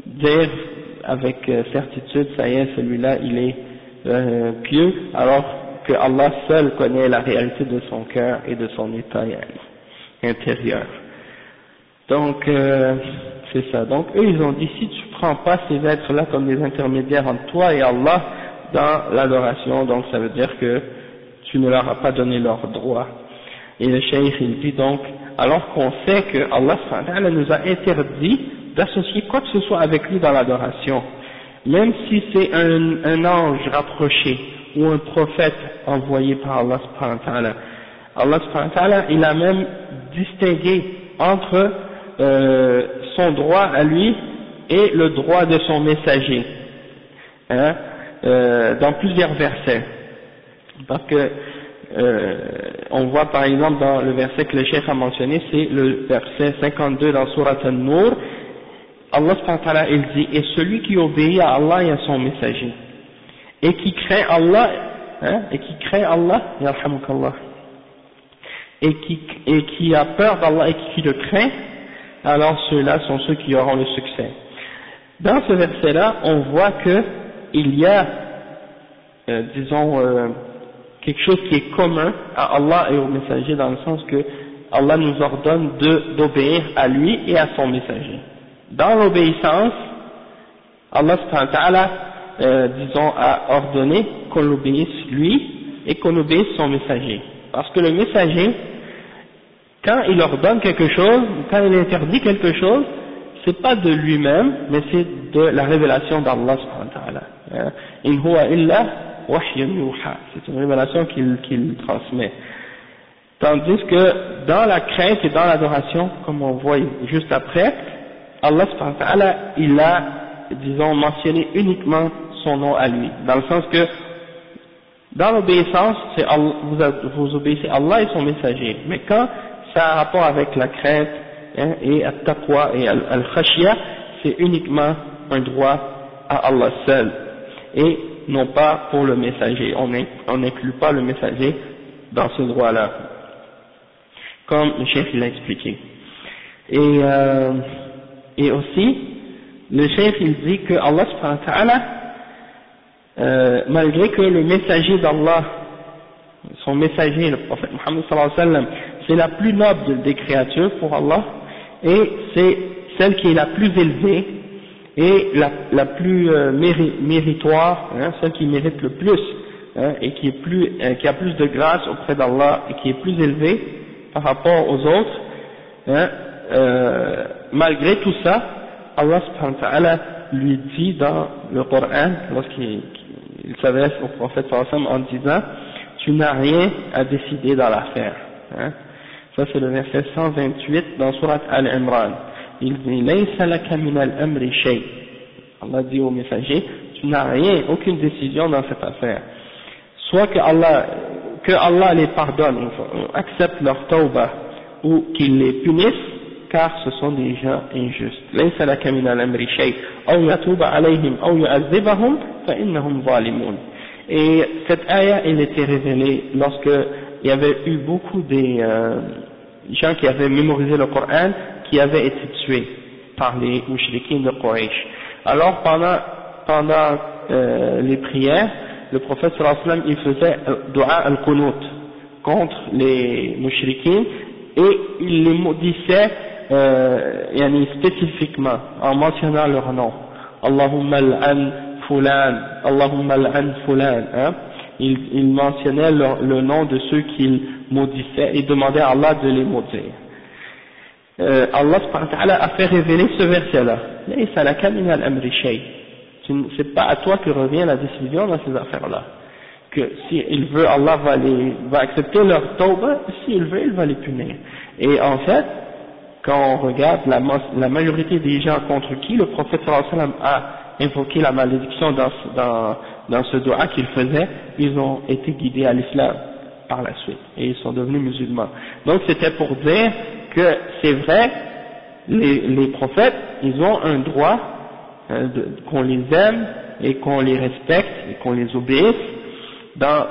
dire avec certitude ça y est, celui-là il est pieux, alors que Allah seul connaît la réalité de son cœur et de son état intérieur. Donc c'est ça. Donc eux ils ont dit, si tu prends pas ces êtres là comme des intermédiaires entre toi et Allah, dans l'adoration, donc ça veut dire que tu ne leur as pas donné leurs droits. Et le cheikh il dit donc, alors qu'on sait que Allah subhanahu wa ta'ala nous a interdit d'associer quoi que ce soit avec lui dans l'adoration, même si c'est un ange rapproché ou un prophète envoyé par Allah subhanahu wa ta'ala. Allah subhanahu wa ta'ala, il a même distingué entre son droit à lui et le droit de son messager, hein, dans plusieurs versets. Parce que on voit par exemple dans le verset que le cheikh a mentionné, c'est le verset 52 dans Surat An-Nur, Allah subhanahu wa ta'ala il dit, et celui qui obéit à Allah et à son messager, et qui craint Allah, hein, yarhamukallah, et qui a peur d'Allah et qui le craint, alors ceux-là sont ceux qui auront le succès. Dans ce verset-là, on voit que il y a, quelque chose qui est commun à Allah et au messager, dans le sens que Allah nous ordonne d'obéir à lui et à son messager. Dans l'obéissance, Allah subhanahu wa ta'ala, a ordonné qu'on l'obéisse lui et qu'on obéisse son messager. Parce que le messager, quand il ordonne quelque chose, quand il interdit quelque chose, c'est pas de lui-même, mais c'est de la révélation d'Allah subhanahu wa ta'ala. In huwa illa wahyun yuha. C'est une révélation qu'il transmet. Tandis que dans la crainte et dans l'adoration, comme on voit juste après, Allah subhanahu wa ta'ala, il a, mentionné uniquement son nom à lui. Dans le sens que, dans l'obéissance, c'est vous obéissez Allah et son messager. Mais quand ça a rapport avec la crainte, hein, et at-taqwa et al-khashya, c'est uniquement un droit à Allah seul, et non pas pour le messager. On n'inclut pas le messager dans ce droit-là, comme le chef l'a expliqué. Et aussi, le chef il dit que Allah subhanahu wa ta'ala, malgré que le messager d'Allah, son messager, le prophète Muhammad sallallahu alayhi wa sallam, c'est la plus noble des créatures pour Allah, et c'est celle qui est la plus élevée, et la plus méritoire, hein, celle qui mérite le plus, hein, et qui a plus de grâce auprès d'Allah, et qui est plus élevée par rapport aux autres, hein, malgré tout ça, Allah subhanahu wa ta'ala lui dit dans le Coran, lorsqu'il s'adresse au prophète sallallahu alayhi wa sallam en disant, tu n'as rien à décider dans l'affaire, hein. Ça c'est le verset 128 dans Surat Al-Imran. Il dit, laysa laka min al-amri shay. Allah dit au messager, tu n'as rien, aucune décision dans cette affaire. Soit que Allah les pardonne, accepte leur tawbah, ou qu'il les punisse, car ce sont des gens injustes. laysa laka min al-amri shay, aw yatuba alayhim, aw yu'adhibahum, fa innahum zalimun. Et cette ayah, elle était révélée lorsque il y avait eu beaucoup des gens qui avaient mémorisé le Coran, qui avaient été tués par les mouchriquins de Quraysh. Alors pendant les prières, le prophète sallallahu alayhi wa sallam, il faisait dua al-qunut contre les mouchriquins, et il les maudissait spécifiquement en mentionnant leur nom. Allahumma al-an fulan, Allahumma al-an fulan, hein. Il mentionnait le nom de ceux qu'il maudissait et demandait à Allah de les maudire. Allah subhanahu wa ta'ala a fait révéler ce verset-là. Laysa laka min al-amri shay. C'est pas à toi que revient la décision dans ces affaires-là. Que s'il veut, Allah va accepter leur tawbah, s'il veut, il va les punir. Et en fait, quand on regarde la majorité des gens contre qui le prophète sallallahu alayhi wa sallam a invoqué la malédiction dans ce dua qu'il faisait, ils ont été guidés à l'islam par la suite, et ils sont devenus musulmans. Donc c'était pour dire que c'est vrai, les prophètes, ils ont un droit qu'on les aime et qu'on les respecte et qu'on les obéisse dans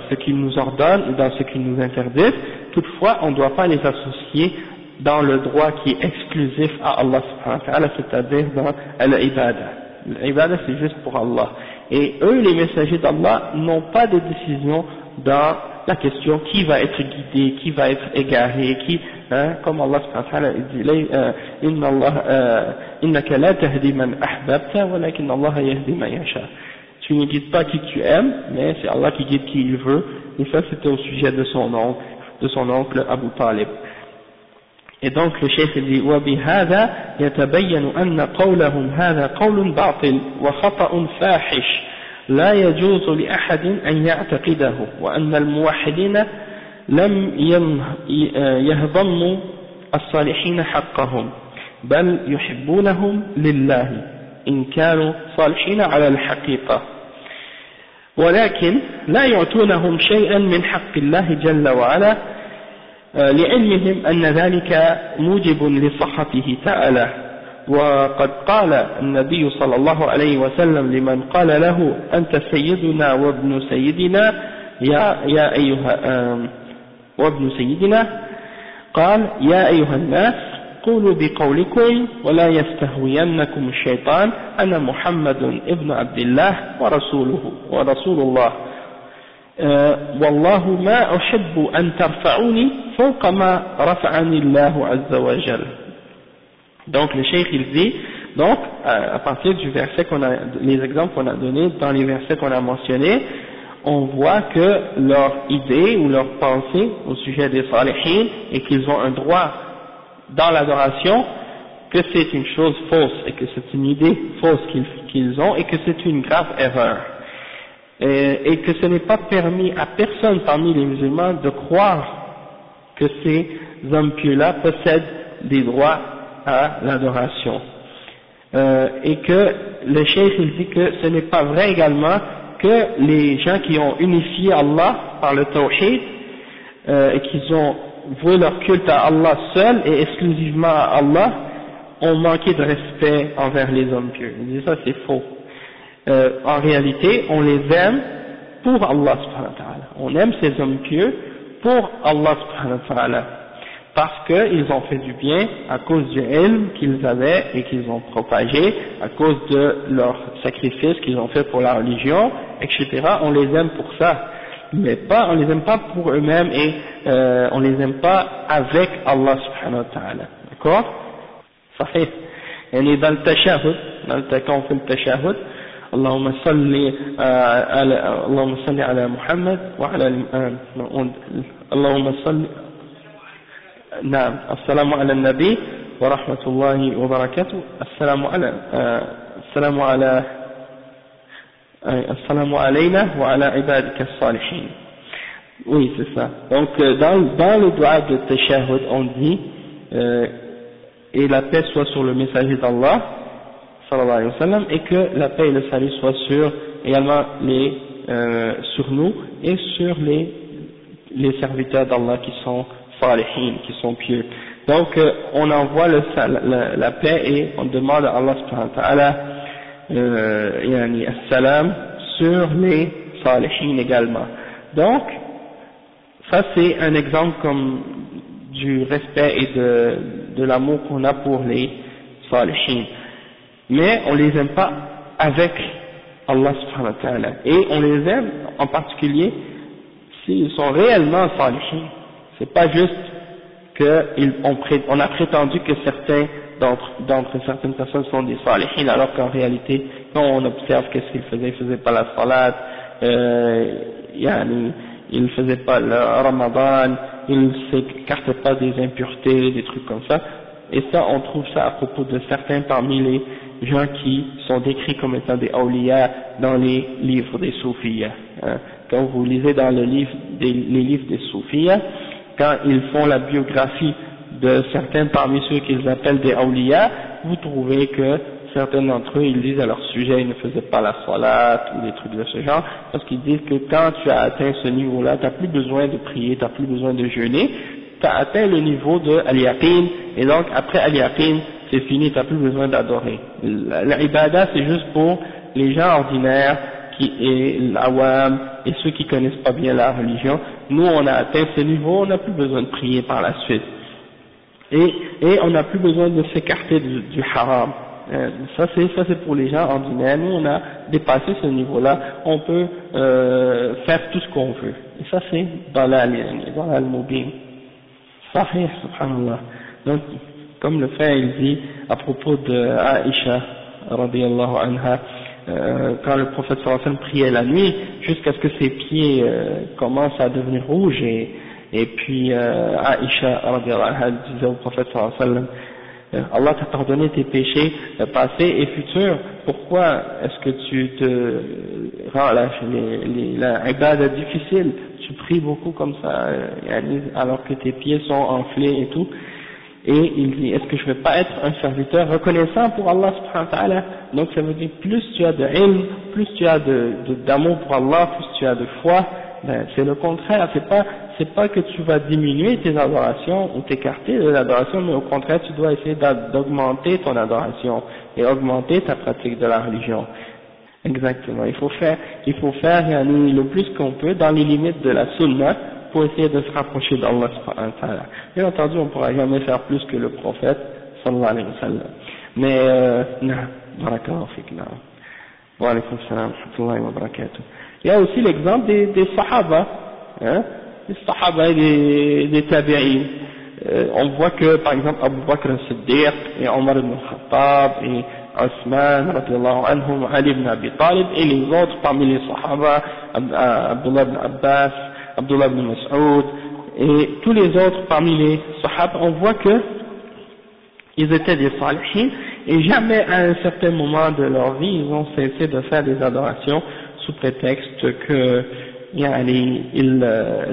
ce qu'ils nous ordonnent et dans ce qu'ils nous interdisent. Toutefois, on ne doit pas les associer dans le droit qui est exclusif à Allah subhanahu wa ta'ala, c'est-à-dire dans al-ibada. L'ibada c'est juste pour Allah. Et eux, les messagers d'Allah, n'ont pas de décision dans la question qui va être guidé, qui va être égaré, comme Allah subhanahu wa ta'ala dit, innaka la tahdi man ahbabta, walakin Allah yahdi man yasha. tu ne guides pas qui tu aimes, mais c'est Allah qui guide qui il veut. Et ça c'était au sujet de son oncle Abu Talib. Et donc le cheikh dit وبهذا يتبين أن قولهم هذا قول باطل وخطأ فاحش لا يجوز لأحد أن يعتقده وأن الموحدين لم يهضموا الصالحين حقهم بل يحبونهم لله إن كانوا صالحين على الحقيقة ولكن لا يعطونهم شيئا من حق الله جل وعلا لعلمهم أن ذلك موجب لصحته تعالى وقد قال النبي صلى الله عليه وسلم لمن قال له أنت سيدنا وابن سيدنا يا أيها وابن سيدنا قال يا أيها الناس قولوا بقولكم ولا يستهوينكم الشيطان أنا محمد ابن عبد الله ورسول الله والله ما أحب أن ترفعوني فوق ما رفعني الله عز وجل. Donc le cheikh il dit, donc à partir du verset les exemples qu'on a donnés dans les versets qu'on a mentionnés, on voit que leur idée ou leur pensée au sujet des salihin et qu'ils ont un droit dans l'adoration, que c'est une chose fausse et que c'est une idée fausse qu'ils ont et que c'est une grave erreur. Et que ce n'est pas permis à personne parmi les musulmans de croire que ces hommes pieux-là possèdent des droits à l'adoration. Et que le cheikh il dit que ce n'est pas vrai également que les gens qui ont unifié Allah par le tawhid et qui ont voué leur culte à Allah seul et exclusivement à Allah ont manqué de respect envers les hommes pieux. Il dit ça c'est faux. En réalité, on les aime pour Allah subhanahu wa ta'ala. On aime ces hommes pieux pour Allah subhanahu wa ta'ala. Parce qu'ils ont fait du bien à cause du ilm qu'ils avaient et qu'ils ont propagé, à cause de leur sacrifice qu'ils ont fait pour la religion, etc. On les aime pour ça. Mais pas, on les aime pas pour eux-mêmes et on les aime pas avec Allah subhanahu wa ta'ala. D'accord? Sahih. Et dans le tashahhud, quand on fait le tashahhud, اللهم صل على محمد وعلى اللهم صل نعم السلام على النبي ورحمة الله وبركاته السلام علينا وعلى عبادك الصالحين. Oui, c'est ça. Donc dans le dua de tashahhud on dit et la paix soit sur le messager d'Allah sallallahu alayhi wa sallam, et que la paix et le salut soient également sur nous et sur les serviteurs d'Allah qui sont salihin, qui sont pieux. Donc on envoie la paix et on demande à Allah subhanahu wa ta'ala yani as-salam sur les salihin également. Donc ça c'est un exemple comme du respect et de l'amour qu'on a pour les salihin. Mais on les aime pas avec Allah subhanahu wa ta'ala. Et on les aime en particulier s'ils sont réellement salihin. C'est pas juste qu'on a prétendu que certaines personnes sont des salihin, alors qu'en réalité, quand on observe qu'est-ce qu'ils faisaient, ils faisaient pas la salat, ils faisaient pas le ramadan, ils s'écartaient pas des impuretés, des trucs comme ça. Et ça, on trouve ça à propos de certains parmi les gens qui sont décrits comme étant des awliya dans les livres des soufiyas. Quand vous lisez dans les livres des soufiyas, quand ils font la biographie de certains parmi ceux qu'ils appellent des awliya, vous trouvez que certains d'entre eux, ils disent à leur sujet, ils ne faisaient pas la salat ou des trucs de ce genre, parce qu'ils disent que quand tu as atteint ce niveau-là, tu n'as plus besoin de prier, tu n'as plus besoin de jeûner, tu as atteint le niveau de al-yaqin, et donc après al-yaqin, c'est fini, tu n'as plus besoin d'adorer. L'ibada, c'est juste pour les gens ordinaires, et l'awam, et ceux qui connaissent pas bien la religion. Nous, on a atteint ce niveau, on n'a plus besoin de prier par la suite. Et on n'a plus besoin de s'écarter du haram. Ça c'est pour les gens ordinaires. Nous, on a dépassé ce niveau-là, on peut faire tout ce qu'on veut. Et ça, c'est dans l'al-mubin. Sahih, subhanallah. Donc, comme le frère il dit à propos de Aïcha radiyallahu anha, quand le prophète sallallahu alayhi wa sallam priait la nuit, jusqu'à ce que ses pieds commencent à devenir rouges, et puis Aïcha radhiyallahu anha disait au prophète sallallahu alayhi wa sallam, Allah t'a pardonné tes péchés passés et futurs, pourquoi est-ce que tu te rends la ibada difficile, tu pries beaucoup comme ça, alors que tes pieds sont enflés et tout, et il dit, est-ce que je ne vais pas être un serviteur reconnaissant pour Allah subhanahu wa ta'ala? Donc ça veut dire, plus tu as de ilm, plus tu as d'amour pour Allah, plus tu as de foi, ben, c'est le contraire, c'est pas que tu vas diminuer tes adorations ou t'écarter de l'adoration, mais au contraire tu dois essayer d'augmenter ton adoration et augmenter ta pratique de la religion. Exactement, il faut faire le plus qu'on peut dans les limites de la sunna pour essayer de se rapprocher d'Allah subhanahu wa ta'ala. Bien entendu, on ne pourra jamais faire plus que le prophète sallallahu alayhi wa sallam. Mais barakallahu fik, wa alaykum salam wa rahmatullahi wa barakatuh. Il y a aussi l'exemple des sahaba, hein, les sahaba et des tabi'in. On voit que, par exemple, Abu Bakr al-Siddiq et Omar ibn al-Khattab et Osman, radiyallahu anhum, Ali ibn Abi Talib et les autres parmi les sahaba, Abdullah ibn Abbas, Abdullah ibn Mas'ud et tous les autres parmi les sahaba, on voit que ils étaient des salihin et jamais à un certain moment de leur vie ils ont cessé de faire des adorations sous prétexte que ils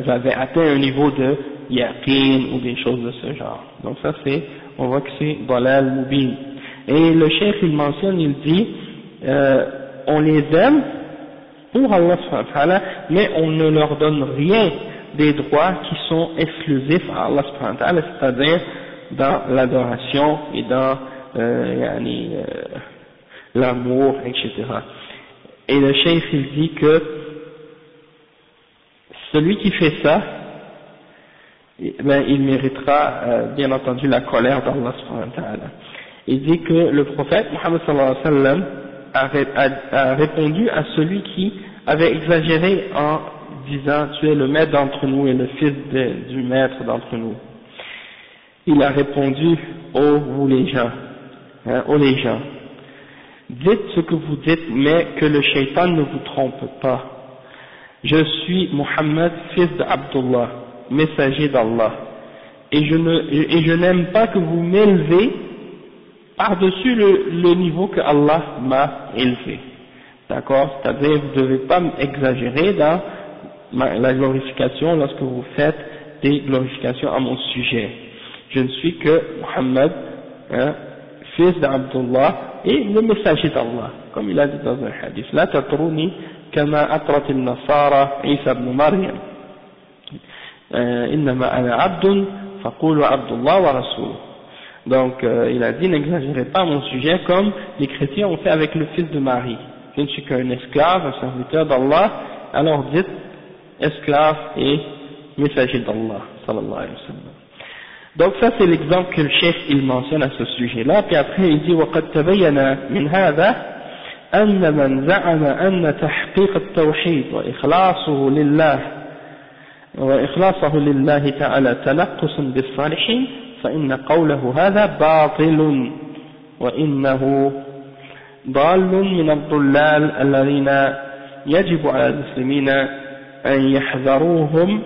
avaient atteint un niveau de yaqin ou des choses de ce genre. Donc ça on voit que c'est dalal mubin. Et le cheikh il mentionne, il dit on les aime pour Allah subhanahu wa ta'ala, mais on ne leur donne rien des droits qui sont exclusifs à Allah subhanahu wa ta'ala, c'est-à-dire dans l'adoration et dans l'amour, etc. Et le cheikh il dit que celui qui fait ça, ben, il méritera bien entendu la colère d'Allah subhanahu wa ta'ala. Il dit que le prophète Muhammad sallallahu alayhi wa sallam a répondu à celui qui avait exagéré en disant tu es le maître d'entre nous et le fils du maître d'entre nous. Il a répondu ô les gens, dites ce que vous dites mais que le shaitan ne vous trompe pas. Je suis Muhammad, fils d'Abdullah, messager d'Allah, et je n'aime pas que vous m'élevez par-dessus le niveau que Allah m'a élevé. D'accord? C'est-à-dire, vous ne devez pas exagérer dans la glorification lorsque vous faites des glorifications à mon sujet. Je ne suis que Muhammad, fils d'Abdullah, et le messager d'Allah, comme il a dit dans un hadith. La tatruni كما أطرت النصارى عيسى بن مريم إنما أنا عبد فقولوا عبد الله ورسوله. Donc il a dit n'exagérez pas mon sujet comme les chrétiens ont fait avec le fils de Marie. Je ne suis qu'un esclave, un serviteur d'Allah, alors dites esclave et messager d'Allah sallallahu alayhi wa sallam. Donc ça c'est l'exemple que le chef il mentionne à ce sujet là, puis après il dit وقد تبين من هذا أن من زعم أن تحقيق التوحيد وإخلاصه لله تعالى تنقص بالصالحين فإن قوله هذا باطل وإنه ضال من الضلال الذين يجب على المسلمين أن يحذروهم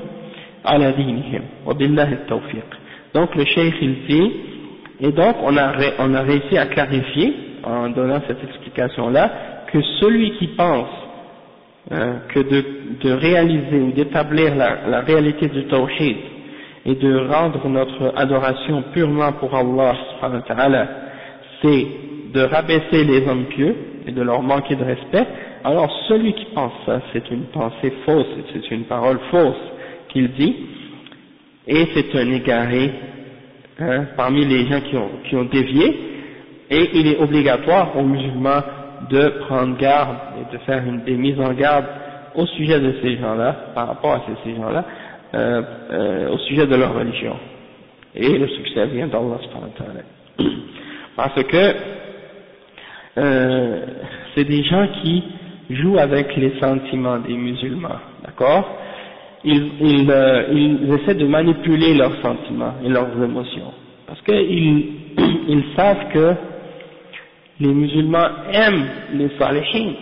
على دينهم وبالله التوفيق. Donc le cheikh il dit, et donc on a réussi à clarifier en donnant cette explication-là, que celui qui pense que de réaliser ou d'établir la réalité du tawhid et de rendre notre adoration purement pour Allah subhanahu wa ta'ala, c'est de rabaisser les hommes pieux et de leur manquer de respect, alors celui qui pense ça, c'est une pensée fausse, c'est une parole fausse qu'il dit, et c'est un égaré parmi les gens qui ont dévié. Et il est obligatoire aux musulmans de prendre garde et de faire des mises en garde au sujet de ces gens-là, par rapport à ces gens-là, au sujet de leur religion. Et le succès vient d'Allah subhanahu wa ta'ala. Parce que c'est des gens qui jouent avec les sentiments des musulmans, d'accord? Ils essaient de manipuler leurs sentiments et leurs émotions. Parce qu'ils savent que les musulmans aiment les salihin.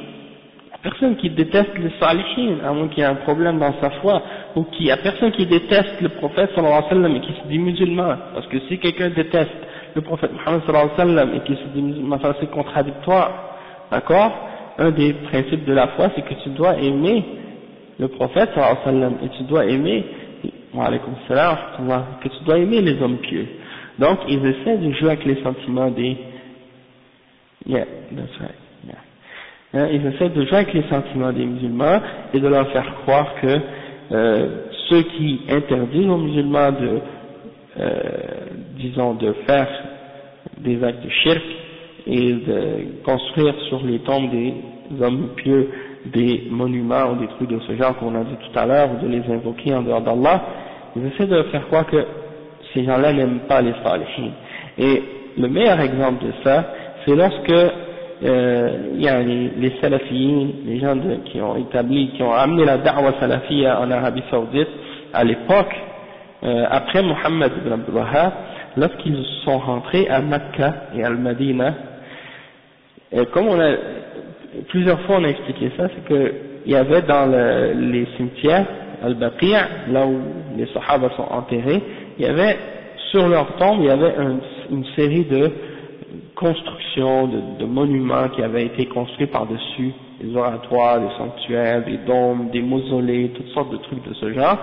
Personne qui déteste les salihin, à moins qu'il y ait un problème dans sa foi, ou qu'il y a personne qui déteste le prophète sallallahu alayhi wa sallam et qui se dit musulman, parce que si quelqu'un déteste le prophète Muhammad sallallahu alayhi wa sallam et qui se dit musulman, enfin c'est contradictoire, d'accord? Un des principes de la foi, c'est que tu dois aimer le prophète sallallahu alayhi wa sallam, et tu dois aimer, wa alaykoum salam, que tu dois aimer les hommes pieux. Donc ils essaient de jouer avec les sentiments des, yeah, that's right. Ils essaient de jouer avec les sentiments des musulmans et de leur faire croire que ceux qui interdisent aux musulmans de, disons, de faire des actes de shirk et de construire sur les tombes des hommes pieux des monuments ou des trucs de ce genre qu'on a dit tout à l'heure, ou de les invoquer en dehors d'Allah, ils essaient de faire croire que ces gens-là n'aiment pas les salihin. Et le meilleur exemple de ça, c'est lorsque il y a les salafiyin, les gens qui ont amené la da'wa salafiyya en Arabie Saoudite à l'époque, après Mohammed ibn Abdul Wahhab, lorsqu'ils sont rentrés à Mecca et à Al-Madina, comme plusieurs fois on a expliqué ça, c'est que il y avait dans les cimetières Al-Baqi', là où les Sahaba sont enterrés, il y avait sur leur tombe, il y avait une série de constructions, de monuments qui avaient été construits par-dessus, des oratoires, des sanctuaires, des dômes, des mausolées, toutes sortes de trucs de ce genre,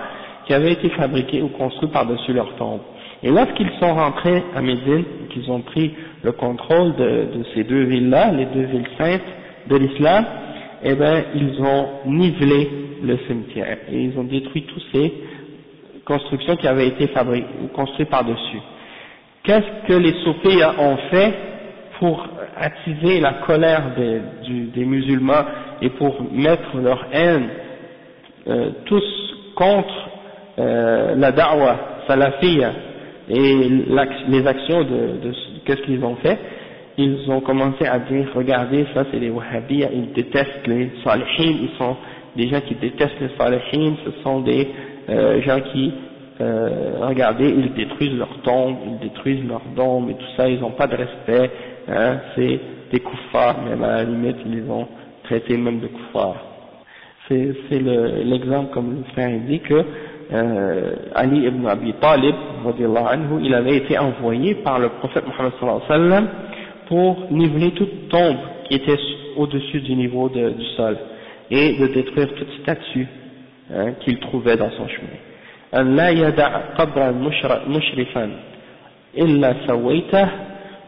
qui avaient été fabriqués ou construits par-dessus leur tombe. Et lorsqu'ils sont rentrés à Médine, qu'ils ont pris le contrôle de ces deux villes-là, les deux villes saintes de l'islam, eh ben, ils ont nivelé le cimetière et ils ont détruit toutes ces constructions qui avaient été fabriquées ou construites par-dessus. Qu'est-ce que les soufis ont fait pour attiser la colère des musulmans et pour mettre leur haine tous contre la da'wa salafiyya et les actions de qu'est-ce qu'ils ont fait? Ils ont commencé à dire, regardez, ça c'est les wahhabiyya, ils détestent les salihin, ils sont des gens qui détestent les salihin, ce sont des gens qui regardez, ils détruisent leurs tombes, ils détruisent leurs dômes et tout ça, ils n'ont pas de respect, hein, c'est des kuffars, même à la limite, ils les ont traités même de kuffars. C'est l'exemple, comme le frère dit, que Ali ibn Abi Talib, radiyallahu anhu, il avait été envoyé par le prophète Muhammad sallallahu alayhi wa sallam pour niveler toute tombe qui était au-dessus du niveau du sol et de détruire toute statue qu'il trouvait dans son chemin. أن لا يدع قبرا مشرفا إلا سويته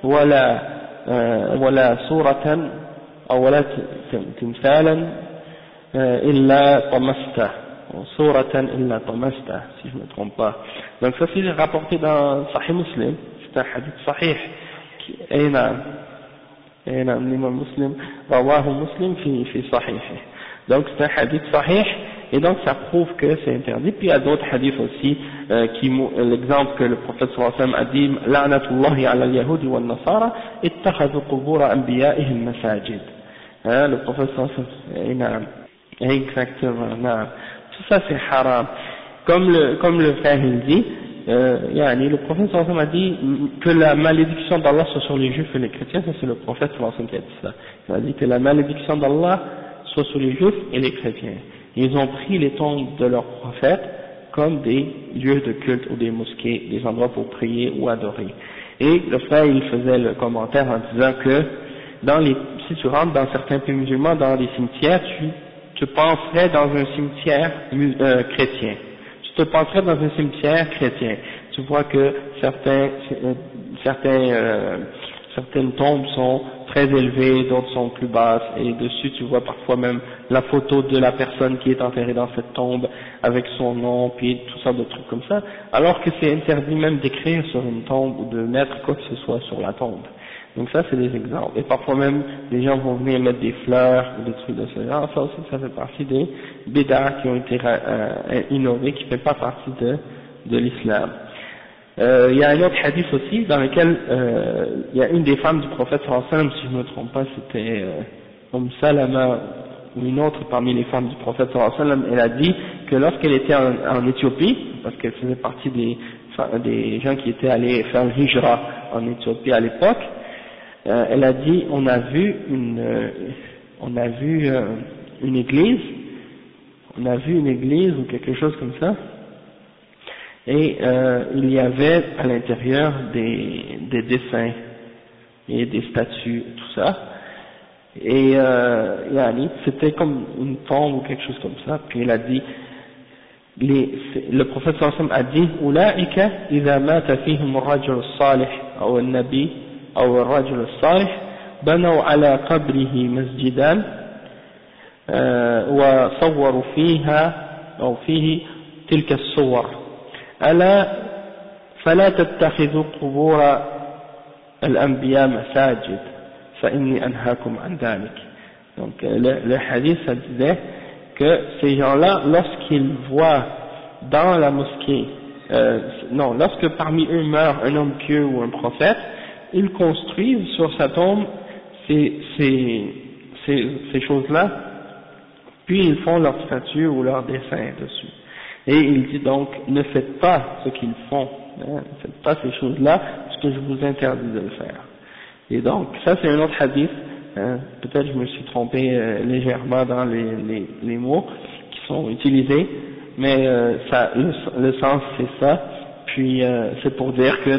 ولا صورة أو ولا تمثالا إلا طمسته صورة إلا طمسته si je ne me trompe pas. Donc ça c'est rapporté dans Sahih Muslim, c'est un hadith sahih أي نعم l'imam Muslim رواه مسلم في صحيحه. Donc c'est un hadith sahih et donc ça prouve que c'est interdit. Puis il y a d'autres hadiths aussi l'exemple que le prophète sallallahu alayhi wa sallam a dit la'natullahi ala al-yahudi wa al-nasara ittakhadhu qubur anbiya'ihim masajid. Le prophète sallallahu alayhi wa sallam, exactement, non. Tout ça c'est haram. Comme le frère il dit, le prophète sallallahu alayhi wa sallam a dit que la malédiction d'Allah soit sur les juifs et les chrétiens. Ça c'est le prophète sallallahu alayhi wa sallam qui a dit ça. Il a dit que la malédiction d'Allah soit sur les juifs et les chrétiens. Ils ont pris les tombes de leurs prophètes comme des lieux de culte ou des mosquées, des endroits pour prier ou adorer. Et le frère il faisait le commentaire en disant que si tu rentres dans certains pays musulmans, dans les cimetières, tu penserais dans un cimetière chrétien. Tu te penserais dans un cimetière chrétien. Tu vois que certaines tombes sont très élevées, d'autres sont plus basses, et dessus tu vois parfois même la photo de la personne qui est enterrée dans cette tombe avec son nom, puis tout ça de trucs comme ça, alors que c'est interdit même d'écrire sur une tombe ou de mettre quoi que ce soit sur la tombe. Donc ça c'est des exemples. Et parfois même les gens vont venir mettre des fleurs ou des trucs de ce genre. Ça aussi ça fait partie des bid'ah qui ont été innovés, qui ne fait pas partie de l'islam. Il y a un autre hadith aussi dans lequel il y a une des femmes du prophète sallallahu alayhi wa sallam, si je ne me trompe pas, c'était Salama ou une autre parmi les femmes du prophète sallallahu alayhi wa sallam, elle a dit que lorsqu'elle était en Éthiopie, parce qu'elle faisait partie des gens qui étaient allés faire le hijra en Éthiopie à l'époque, elle a dit, on a vu une église ou quelque chose comme ça, et il y avait à l'intérieur des dessins et des statues, tout ça, et c'était comme une tombe ou quelque chose comme ça. Puis il a dit, le prophète sallallahu alayhi wa sallam a dit, أولئك إذا مات فيهم الرجل الصالح أو النبي أو الرجل الصالح بنوا على قبره مسجدا وصوروا فيها أو فيه تلك الصور ألا فلا تتخذوا قبور الأنبياء مساجد فإني أنهاكم عن ذلك. Donc le hadith ça disait que ces gens-là, lorsqu'ils voient dans la mosquée, lorsque parmi eux meurt un homme pieux ou un prophète, ils construisent sur sa tombe ces choses-là, puis ils font leur statue ou leur dessin dessus. Et il dit donc, ne faites pas ce qu'ils font, ne faites pas ces choses-là, parce que je vous interdis de le faire. Et donc, ça c'est un autre hadith, peut-être je me suis trompé légèrement dans les mots qui sont utilisés, mais le sens c'est ça, puis c'est pour dire que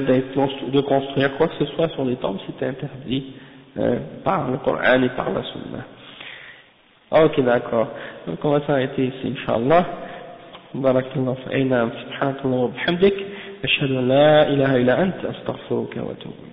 de construire quoi que ce soit sur les tombes c'est interdit par le Coran et par la Sunna. Ok, d'accord, donc on va s'arrêter ici, Inch'Allah. Barakallahu fi'ina, subhanakallahu wa bihamdik, ashhadu an la ilaha illa anta, astaghfiruka wa atubu.